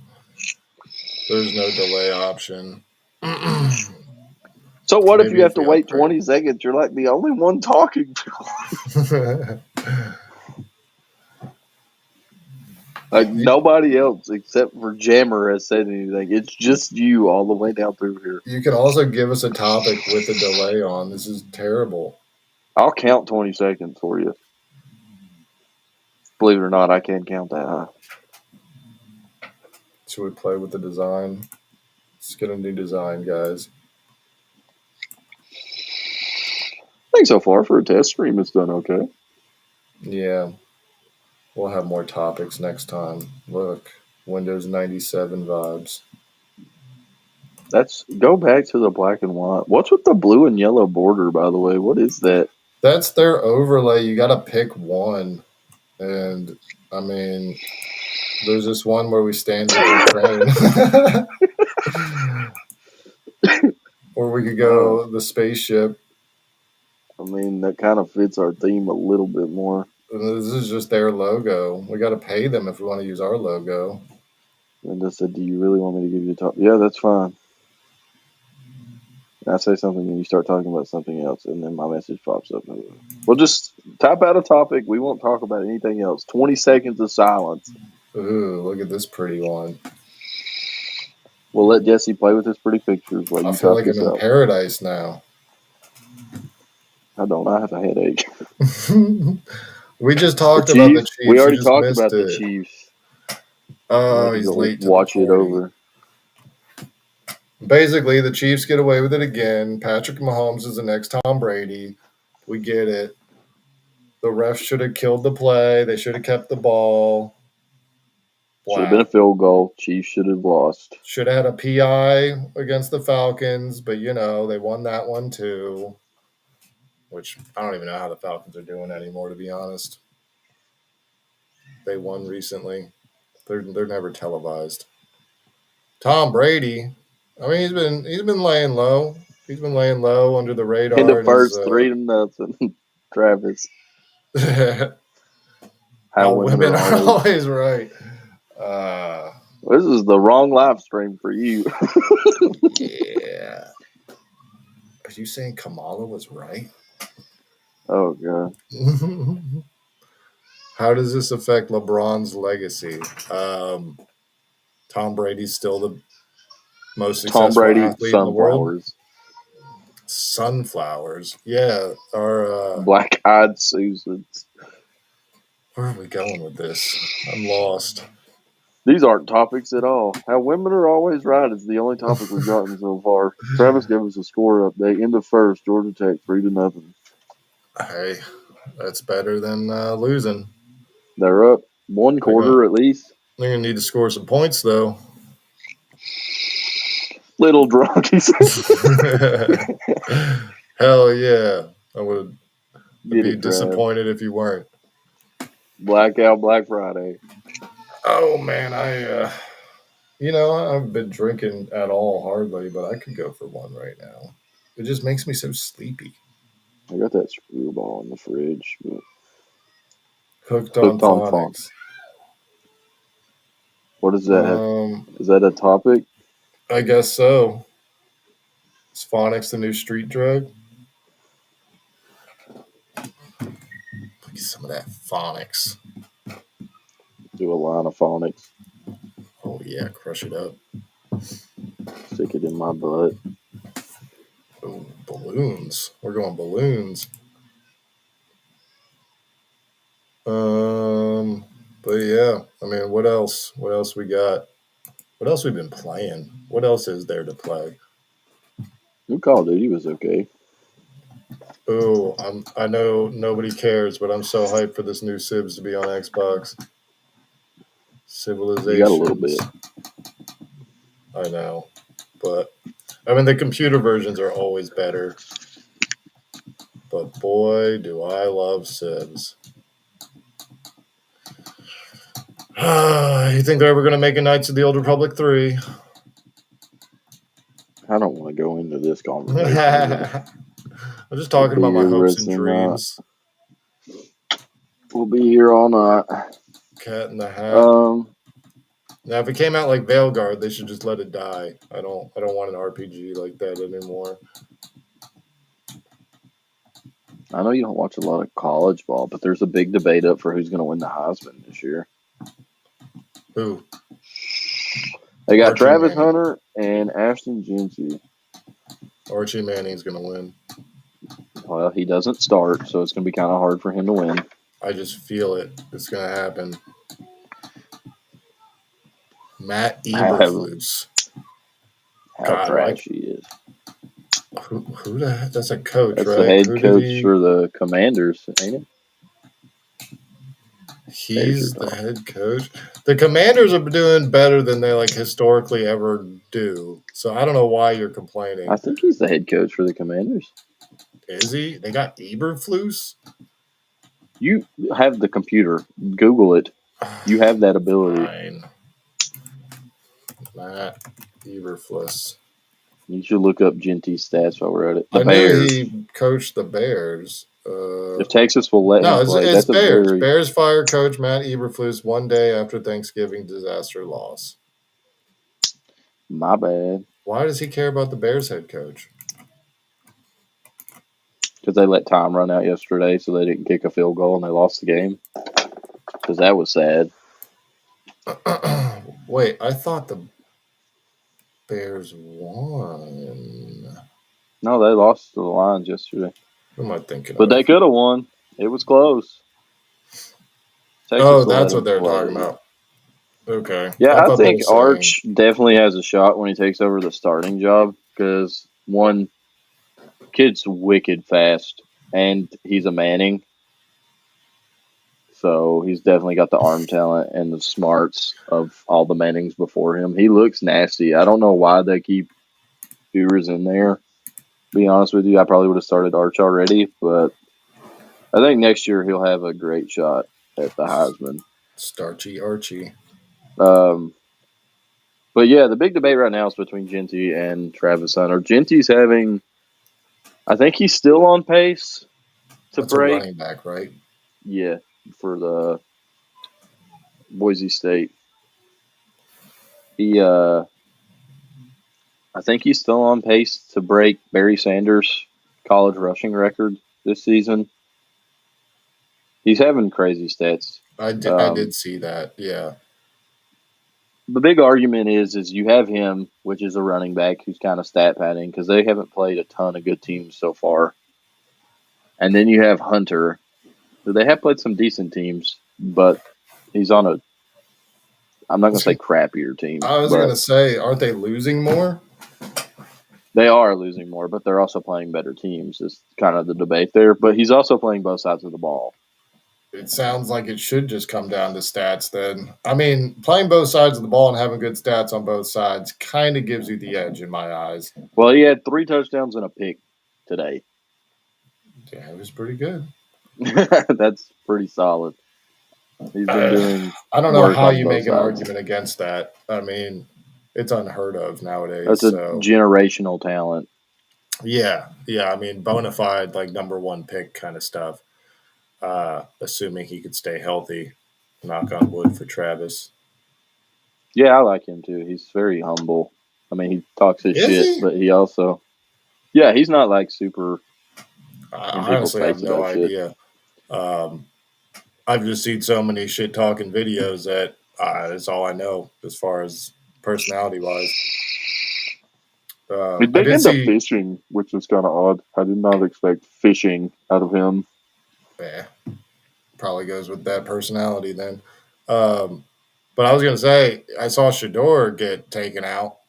There's no delay option. So what if Maybe you have if to we wait upgrade. 20 seconds? You're like the only one talking. Like nobody else except for Jammer has said anything. It's just you all the way down through here. You can also give us a topic with a delay on. This is terrible. I'll count 20 seconds for you. Believe it or not, I can count that high. Should we play with the design? Let's get a new design, guys. I think so far for a test stream, it's done okay. Yeah. We'll have more topics next time. Look, Windows 97 vibes. Go back to the black and white. What's with the blue and yellow border, by the way? What is that? That's their overlay. You got to pick one. And, I mean, there's this one where we stand with the train. Or we could go the spaceship. I mean, that kind of fits our theme a little bit more. And this is just their logo. We got to pay them if we want to use our logo. And I said, do you really want me to give you a top? Yeah, that's fine. And I say something and you start talking about something else, and then my message pops up. We'll just type out a topic. We won't talk about anything else. 20 seconds of silence. Ooh, look at this pretty one. We'll let Jesse play with his pretty pictures while you I feel type like I'm this in out. paradise now. I don't. I have a headache. We just talked The about the Chiefs. Chiefs. We already You just talked missed about it. the Chiefs. Oh, We he's have to late to watch the it party. over. Basically, the Chiefs get away with it again. Patrick Mahomes is the next Tom Brady. We get it. The refs should have killed the play. They should have kept the ball. Should have been a field goal. Chiefs should have lost. Should have had a PI against the Falcons, but they won that one too. Which I don't even know how the Falcons are doing anymore, to be honest. They won recently. They're never televised. Tom Brady, I mean, he's been laying low. He's been laying low under the radar. In the first 3-0, Travis. How women are always right. This is the wrong live stream for you. Yeah. Are you saying Kamala was right? Oh, God. How does this affect LeBron's legacy? Tom Brady's still the most successful athlete in the world. Sunflowers. Yeah. Our Black-eyed Susans. Where are we going with this? I'm lost. These aren't topics at all. How women are always right is the only topic we've gotten so far. Travis gave us a score update. In the first, Georgia Tech 3-0. Hey, that's better than losing. They're up one quarter at least. They're going to need to score some points, though. Little drunkies. Hell yeah. I would be disappointed if you weren't. Blackout Black Friday. Oh, man. I haven't been drinking at all hardly, but I could go for one right now. It just makes me so sleepy. I got that screwball in the fridge. But Hooked on phonics. What is that? Is that a topic? I guess so. Is phonics the new street drug? Look at some of that phonics. Do a line of phonics. Oh, yeah. Crush it up. Stick it in my butt. Oh, balloons. We're going balloons. But yeah, I mean, what else? What else we got? What else we've been playing? What else is there to play? New Call of Duty was okay. Oh, I know nobody cares, but I'm so hyped for this new Civs to be on Xbox. Civilization. You got a little bit. I know. But, I mean, the computer versions are always better. But, boy, do I love Civs. You think they're ever going to make a Knights of the Old Republic 3? I don't want to go into this conversation. I'm just talking about my Beer, hopes and Ritz, and, dreams. We'll be here all night. Cat in the Hat. Now, if it came out like Veilguard, they should just let it die. I don't want an RPG like that anymore. I know you don't watch a lot of college ball, but there's a big debate up for who's going to win the Heisman this year. Who? They got Archie Travis Manning. Hunter and Ashton Jeanty. Archie Manning's going to win. Well, he doesn't start, so it's going to be kind of hard for him to win. I just feel it. It's going to happen. Matt Eberflus. How trash he is. Who the heck? That's a coach, That's right? the head Who coach for the Commanders, ain't it? He's the head coach. The Commanders are doing better than they historically ever do. So I don't know why you're complaining. I think he's the head coach for the Commanders. Is he? They got Eberflus? You have the computer. Google it. You have that ability. Fine. Matt Eberflus. You should look up Genty's stats while we're at it. I knew he coached the Bears. If Texas will let him play, it's Bears. Bears fire coach Matt Eberflus one day after Thanksgiving disaster loss. My bad. Why does he care about the Bears head coach? Because they let time run out yesterday, so they didn't kick a field goal and they lost the game. Because that was sad. Wait, I thought the Bears won. No, they lost to the Lions yesterday. What am I thinking But of? they could have won. It was close. Texas that's what they're talking about. Okay. Yeah, I think Arch definitely has a shot when he takes over the starting job because, one, kid's wicked fast, and he's a Manning. So he's definitely got the arm talent and the smarts of all the Mannings before him. He looks nasty. I don't know why they keep viewers in there. To be honest with you, I probably would have started Arch already, but I think next year he'll have a great shot at the Heisman. Starchy Archie. But yeah, the big debate right now is between Genty and Travis Hunter. Genty's having, I think he's still on pace to break. A running back, right? Yeah, for the Boise State. I think he's still on pace to break Barry Sanders' college rushing record this season. He's having crazy stats. I did see that, yeah. The big argument is you have him, which is a running back who's kind of stat padding because they haven't played a ton of good teams so far. And then you have Hunter. They have played some decent teams, but he's on a, I'm not going to say crappier team. I was going to say, aren't they losing more? They are losing more, but they're also playing better teams. Is kind of the debate there. But he's also playing both sides of the ball. It sounds like it should just come down to stats then. I mean, playing both sides of the ball and having good stats on both sides kind of gives you the edge in my eyes. Well, he had 3 touchdowns and a pick today. Yeah, it was pretty good. That's pretty solid. He's been doing. I don't know how you make an argument against that. I mean, it's unheard of nowadays. That's a generational talent. Yeah. I mean, bona fide, number 1 pick kind of stuff. Assuming he could stay healthy. Knock on wood for Travis. Yeah, I like him too. He's very humble. I mean, he talks his shit, but he also, he's not super. I honestly have no idea. I've just seen so many shit talking videos that that's all I know as far as personality wise. He did end up fishing, which was kind of odd. I did not expect fishing out of him. Yeah, probably goes with that personality then. But I was going to say, I saw Shedeur get taken out.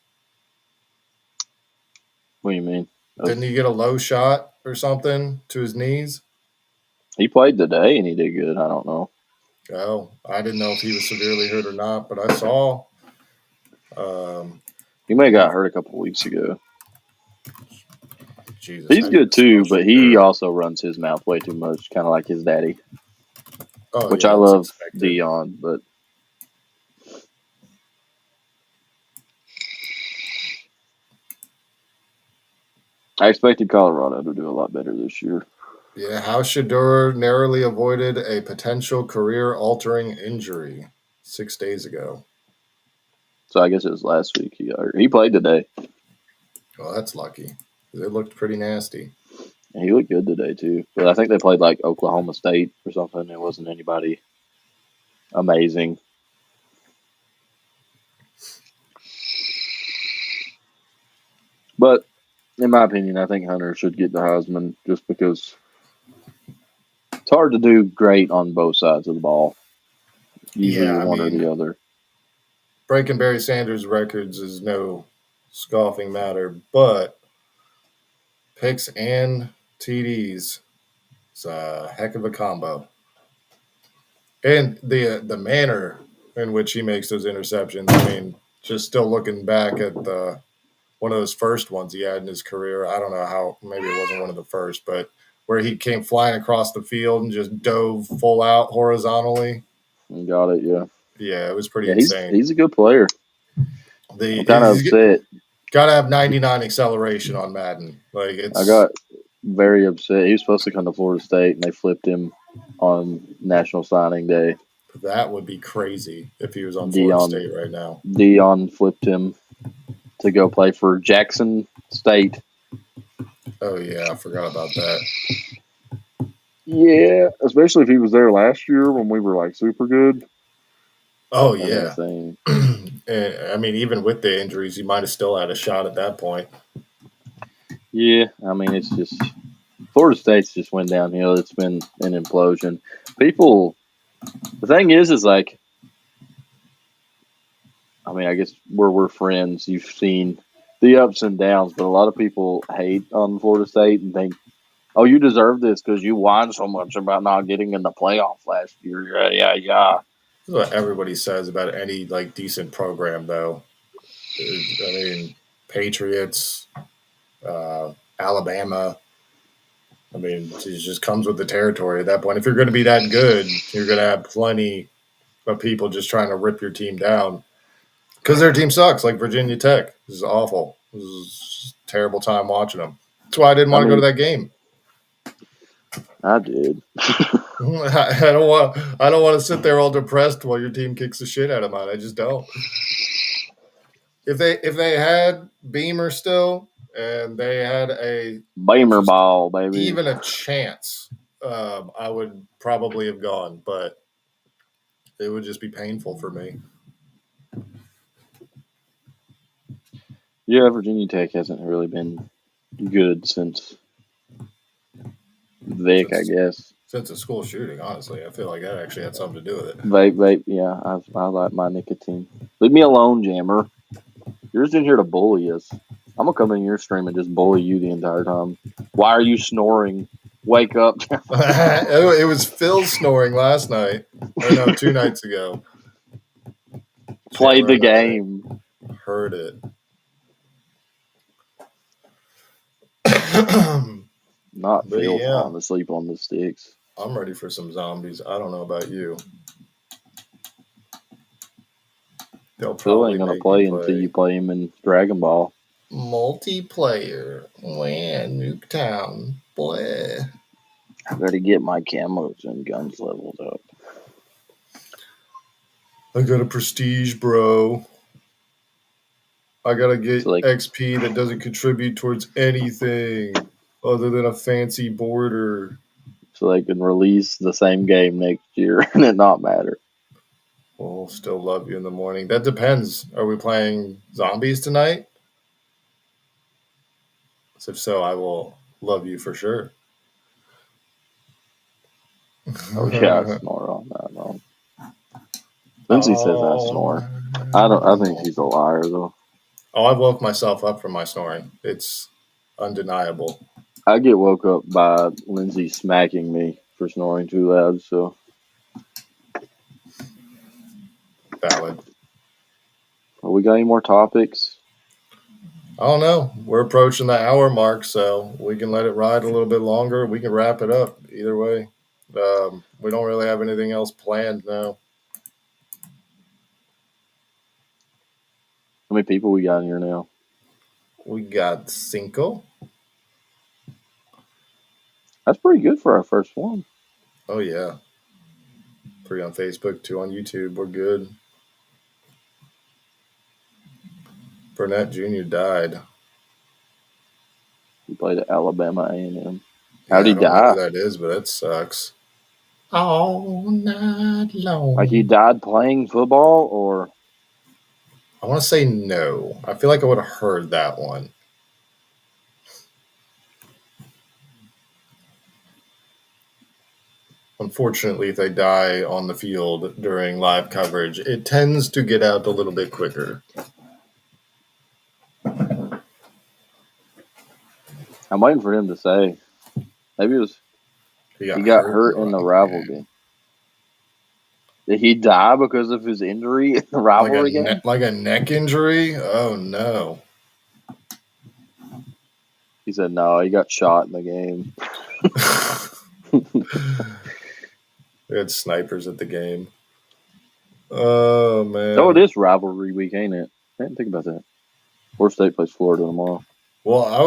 What do you mean? Didn't he get a low shot or something to his knees? He played today and he did good. I don't know. Oh, I didn't know if he was severely hurt or not, but I saw. He may have got hurt a couple weeks ago. Jesus, He's how do you good too, slow but he shooter? also runs his mouth way too much, kind of like his daddy. Oh, Which yeah, I it's love expected. Dion, but I expected Colorado to do a lot better this year. Yeah, how Shedeur narrowly avoided a potential career-altering injury 6 days ago. So I guess it was last week he got hurt. He played today. Well, that's lucky. It looked pretty nasty. And he looked good today too. But I think they played like Oklahoma State or something. It wasn't anybody amazing. But in my opinion, I think Hunter should get the Heisman just because it's hard to do great on both sides of the ball. Usually Yeah, I one or mean, the other. breaking Barry Sanders' records is no scoffing matter, but picks and TDs is a heck of a combo. And the manner in which he makes those interceptions, I mean, just still looking back at one of those first ones he had in his career. I don't know how, maybe it wasn't one of the first, but where he came flying across the field and just dove full out horizontally. And got it, yeah. Yeah, it was pretty Yeah, insane. he's a good player. I'm kind of He's upset. got to have 99 acceleration on Madden. Like it's I got very upset. He was supposed to come to Florida State, and they flipped him on National Signing Day. that would be crazy if he was on Florida State right now. Dion flipped him to go play for Jackson State. Oh yeah, I forgot about that. Yeah, especially if he was there last year when we were like super good. Oh That's yeah. insane. I mean, even with the injuries, he might have still had a shot at that point. Yeah, I mean, it's just Florida State's just went downhill. It's been an implosion. People, the thing is like, I mean, I guess we're friends. You've seen the ups and downs, but a lot of people hate on Florida State and think, "Oh, you deserve this because you whined so much about not getting in the playoff last year." Yeah. This is what everybody says about any like decent program, though. I mean, Patriots, Alabama. I mean, it just comes with the territory at that point. If you're going to be that good, you're going to have plenty of people just trying to rip your team down because their team sucks. Like Virginia Tech, this is awful. This is a terrible time watching them. That's why I didn't want to go to that game. I did. I don't want to sit there all depressed while your team kicks the shit out of mine. I just don't. If they had Beamer still and they had a Beamer ball, baby. even a chance, I would probably have gone, but it would just be painful for me. Yeah, Virginia Tech hasn't really been good since Vic, I guess. Since the school shooting, honestly, I feel like that actually had something to do with it. Vape, yeah. I like my nicotine. Leave me alone, Jammer. You're just in here to bully us. I'm gonna come in your stream and just bully you the entire time. Why are you snoring? Wake up. It was Phil snoring last night. Or no, 2 nights ago. Play the game. Heard it. Not But Phil yeah. falling asleep on the sticks. I'm ready for some zombies. I don't know about you. They'll Phil probably ain't gonna make play me until you play him in Dragon Ball. Multiplayer. Man, Nuketown. Boy. I gotta get my camos and guns leveled up. I got a prestige, bro. I gotta get XP that doesn't contribute towards anything other than a fancy border. So they can release the same game next year and it not matter. We'll still love you in the morning. That depends. Are we playing zombies tonight? If so, I will love you for sure. Oh yeah, I snore on that though. Lindsay says I snore. I think she's a liar though. Oh, I woke myself up from my snoring. It's undeniable. I get woke up by Lindsay smacking me for snoring too loud, so valid. Well, we got any more topics? I don't know. We're approaching the hour mark, so we can let it ride a little bit longer. We can wrap it up either way. We don't really have anything else planned now. How many people we got in here now? We got Cinco. That's pretty good for our first one. Oh, yeah. 3 on Facebook, 2 on YouTube. We're good. Burnett Jr. died. He played at Alabama A&M. Yeah, How'd he I don't know die? who that is, but that sucks. All night long. Like he died playing football, or I want to say no. I feel like I would have heard that one. Unfortunately, if they die on the field during live coverage, it tends to get out a little bit quicker. I'm waiting for him to say. Maybe it was he got hurt in the rival game. Did he die because of his injury in the rivalry game? Like a neck injury? Oh, no. He said no, he got shot in the game. They had snipers at the game. Oh, man. Oh, it is rivalry week, ain't it? I didn't think about that. Florida State plays Florida tomorrow. Well, I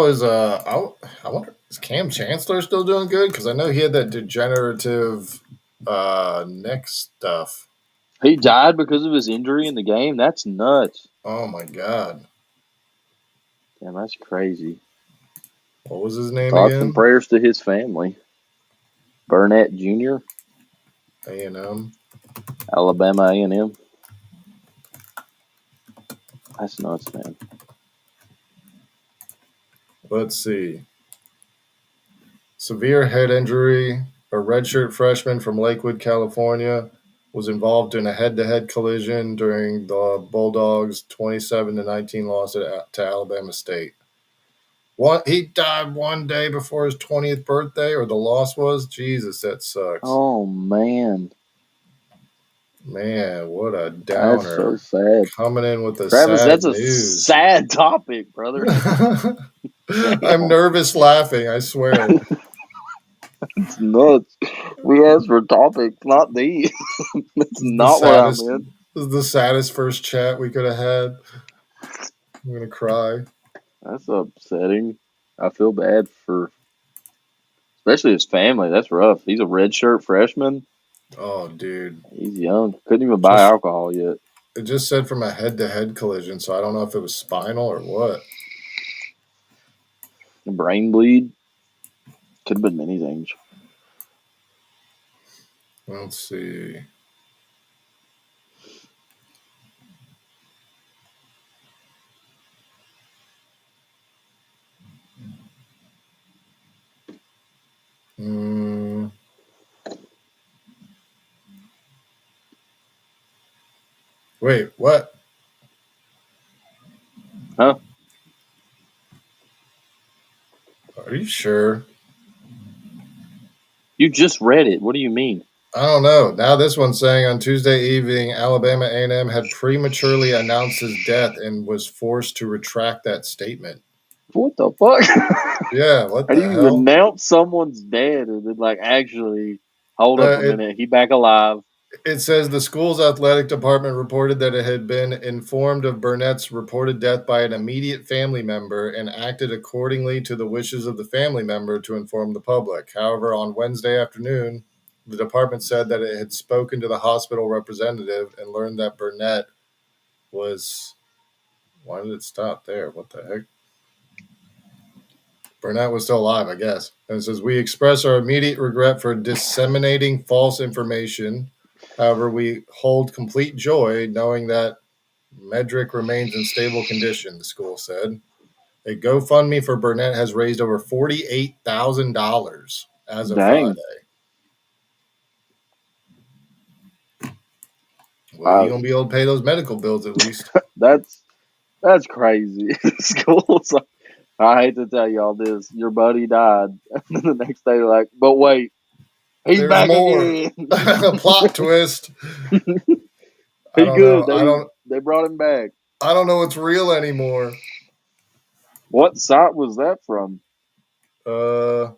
wonder, is Cam Chancellor still doing good? Because I know he had that degenerative neck stuff. He died because of his injury in the game? That's nuts. Oh, my God. Damn, that's crazy. What was his name Thoughts again? and prayers to his family. Burnett Jr., A&M. Alabama A&M. That's nuts, man. Let's see. Severe head injury. A redshirt freshman from Lakewood, California, was involved in a head-to-head collision during the Bulldogs' 27-19 loss to Alabama State. He died one day before his 20th birthday, or the loss was? Jesus, that sucks. Oh, man. Man, what a downer. That's so sad. Coming in with the Travis, sad that's a news. sad topic, brother. I'm nervous laughing, I swear. It's nuts. We asked for topics, not these. That's not what I meant. This is the saddest first chat we could have had. I'm going to cry. That's upsetting. I feel bad for, especially his family. That's rough. He's a redshirt freshman. Oh, dude. He's young. Couldn't even buy alcohol yet. It just said from a head-to-head collision, so I don't know if it was spinal or what. Brain bleed. Could have been many things. Let's see. Wait, what? Huh? Are you sure? You just read it. What do you mean? I don't know. Now this one's saying on Tuesday evening, Alabama A&M had prematurely announced his death and was forced to retract that statement. What the fuck? Yeah, what the hell? How do you announce someone's dead and then, like, actually, hold up a minute, he back alive? It says the school's athletic department reported that it had been informed of Burnett's reported death by an immediate family member and acted accordingly to the wishes of the family member to inform the public. However, on Wednesday afternoon, the department said that it had spoken to the hospital representative and learned that Burnett was... Why did it stop there? What the heck? Burnett was still alive, I guess. And it says, we express our immediate regret for disseminating false information. However, we hold complete joy knowing that Medrick remains in stable condition, the school said. A GoFundMe for Burnett has raised over $48,000 as of Friday. Well, you're going to be able to pay those medical bills at least. That's crazy. Schools, I hate to tell y'all this. Your buddy died. And then the next day, they're like, but wait, he's There's back more. again. A plot twist. He good. They brought him back. I don't know what's real anymore. What site was that from? Don't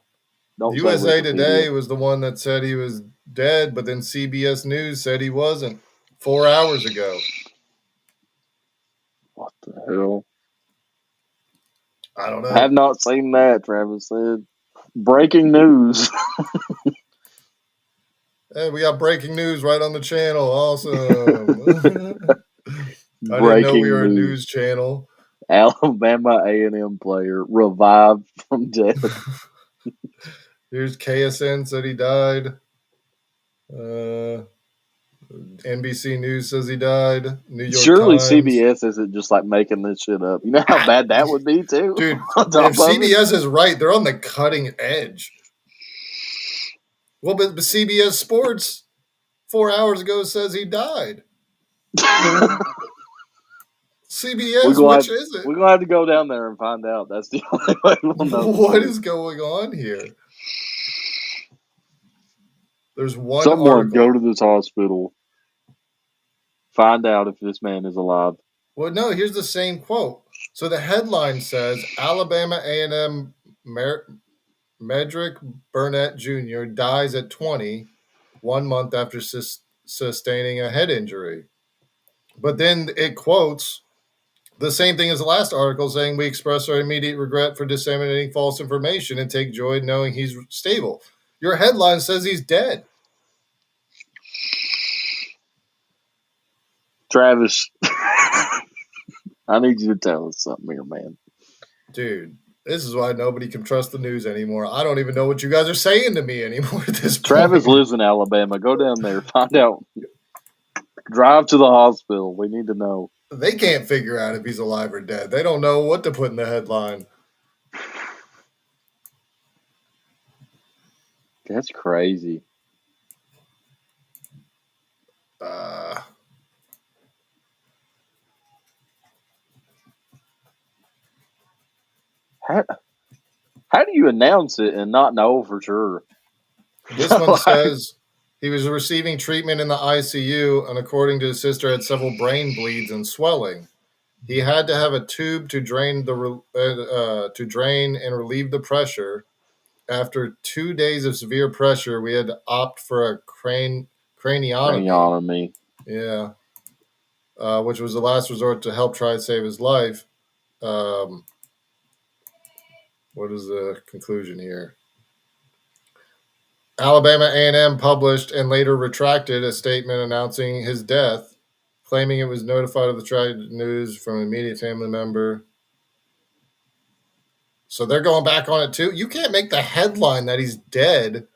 Don't say USA Wikipedia. Today was the one that said he was dead, but then CBS News said he wasn't 4 hours ago. What the hell? I don't I have know. not seen that, Travis said. Breaking news. Hey, we got breaking news right on the channel. Awesome. I didn't know we Breaking were a news. news channel. Alabama A&M player revived from death. Here's KSN said he died. NBC News says he died. New York Surely Times. CBS isn't just like making this shit up. You know how bad that would be too? Dude, On top if of it? CBS is right, they're on the cutting edge. Well, but CBS Sports 4 hours ago says he died. CBS, which is it? We're going to have to go down there and find out. That's the only way we'll know. What is going on here? There's one Someone article. go to this hospital. Find out if this man is alive. Well, no, here's the same quote. So the headline says Alabama A&M Medrick Burnett Jr. dies at 20, 1 month after sustaining a head injury. But then it quotes the same thing as the last article, saying we express our immediate regret for disseminating false information and take joy in knowing he's stable. Your headline says he's dead. Travis, I need you to tell us something here, man. Dude, this is why nobody can trust the news anymore. I don't even know what you guys are saying to me anymore at this Travis point. lives in Alabama. Go down there. Find out. Drive to the hospital. We need to know. They can't figure out if he's alive or dead. They don't know what to put in the headline. That's crazy. How do you announce it and not know for sure? This one says he was receiving treatment in the ICU and, according to his sister, had several brain bleeds and swelling. He had to have a tube to drain and relieve the pressure. After 2 days of severe pressure, we had to opt for a craniotomy. Yeah, which was the last resort to help try to save his life. What is the conclusion here? Alabama A&M published and later retracted a statement announcing his death, claiming it was notified of the tragic news from an immediate family member. So they're going back on it too? You can't make the headline that he's dead.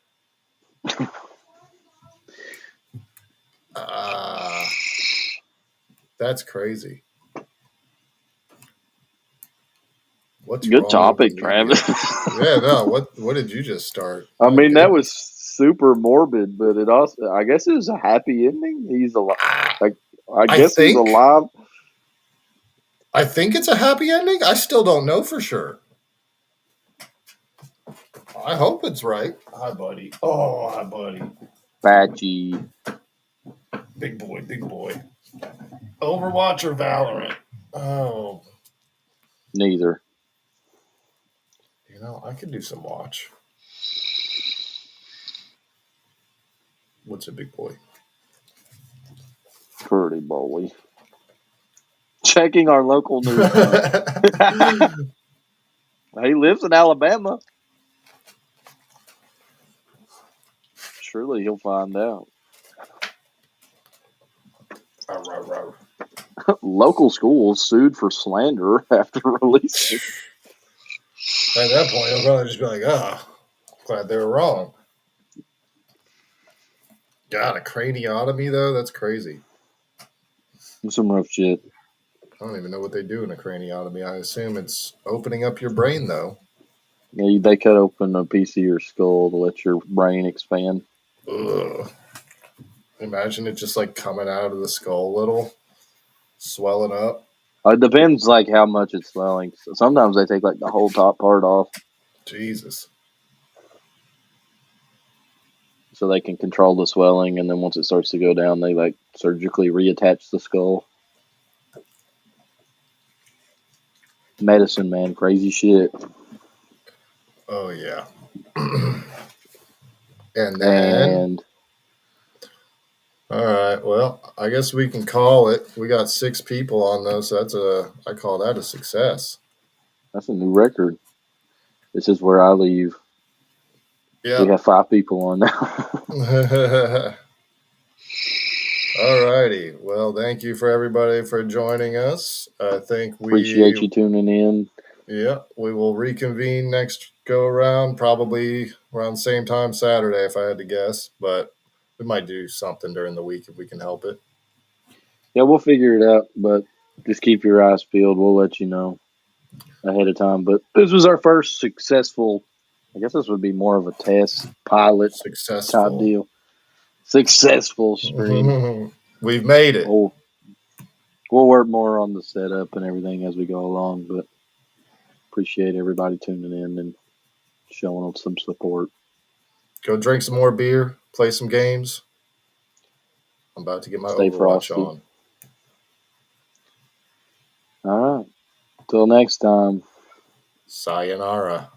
That's crazy. What's good wrong topic, with Travis? Yeah, no. What did you just start? I mean, that was super morbid, but it also, I guess, it was a happy ending. He's alive. I guess he's alive. I think it's a happy ending. I still don't know for sure. I hope it's right. Hi, buddy. Oh, hi, buddy. Patchy. Big boy, big boy. Overwatch or Valorant? Oh. Neither. You know, I could do some watch. What's a big boy? Pretty boy. Checking our local news. He lives in Alabama. Surely he'll find out. Local schools sued for slander after releasing. At that point, he'll probably just be like, glad they were wrong. God, a craniotomy, though? That's crazy. Some rough shit. I don't even know what they do in a craniotomy. I assume it's opening up your brain, though. Yeah, they cut open a piece of your skull to let your brain expand. Ugh. Imagine it just like coming out of the skull a little, swelling up. It depends like how much it's swelling. So sometimes they take like the whole top part off. Jesus. So they can control the swelling, and then once it starts to go down, they like surgically reattach the skull. medicine, man. Crazy shit. Oh yeah. And then, And all right. Well, I guess we can call it. We got 6 people on those, so I call that a success. that's a new record. This is where I leave. We Yeah. have 5 people on now. All righty. Well, thank you for everybody for joining us. I think Appreciate you tuning in. we will reconvene next go around, probably around the same time Saturday, if I had to guess. But we might do something during the week if we can help it. Yeah, we'll figure it out, but just keep your eyes peeled. We'll let you know ahead of time. But this was our first successful, I guess this would be more of a test pilot type Successful. deal. Successful stream. We've made it. We'll work more on the setup and everything as we go along, but appreciate everybody tuning in and showing us some support. Go drink some more beer, play some games. I'm about to get my Stay Overwatch frosty. on. All right. Till next time. Sayonara.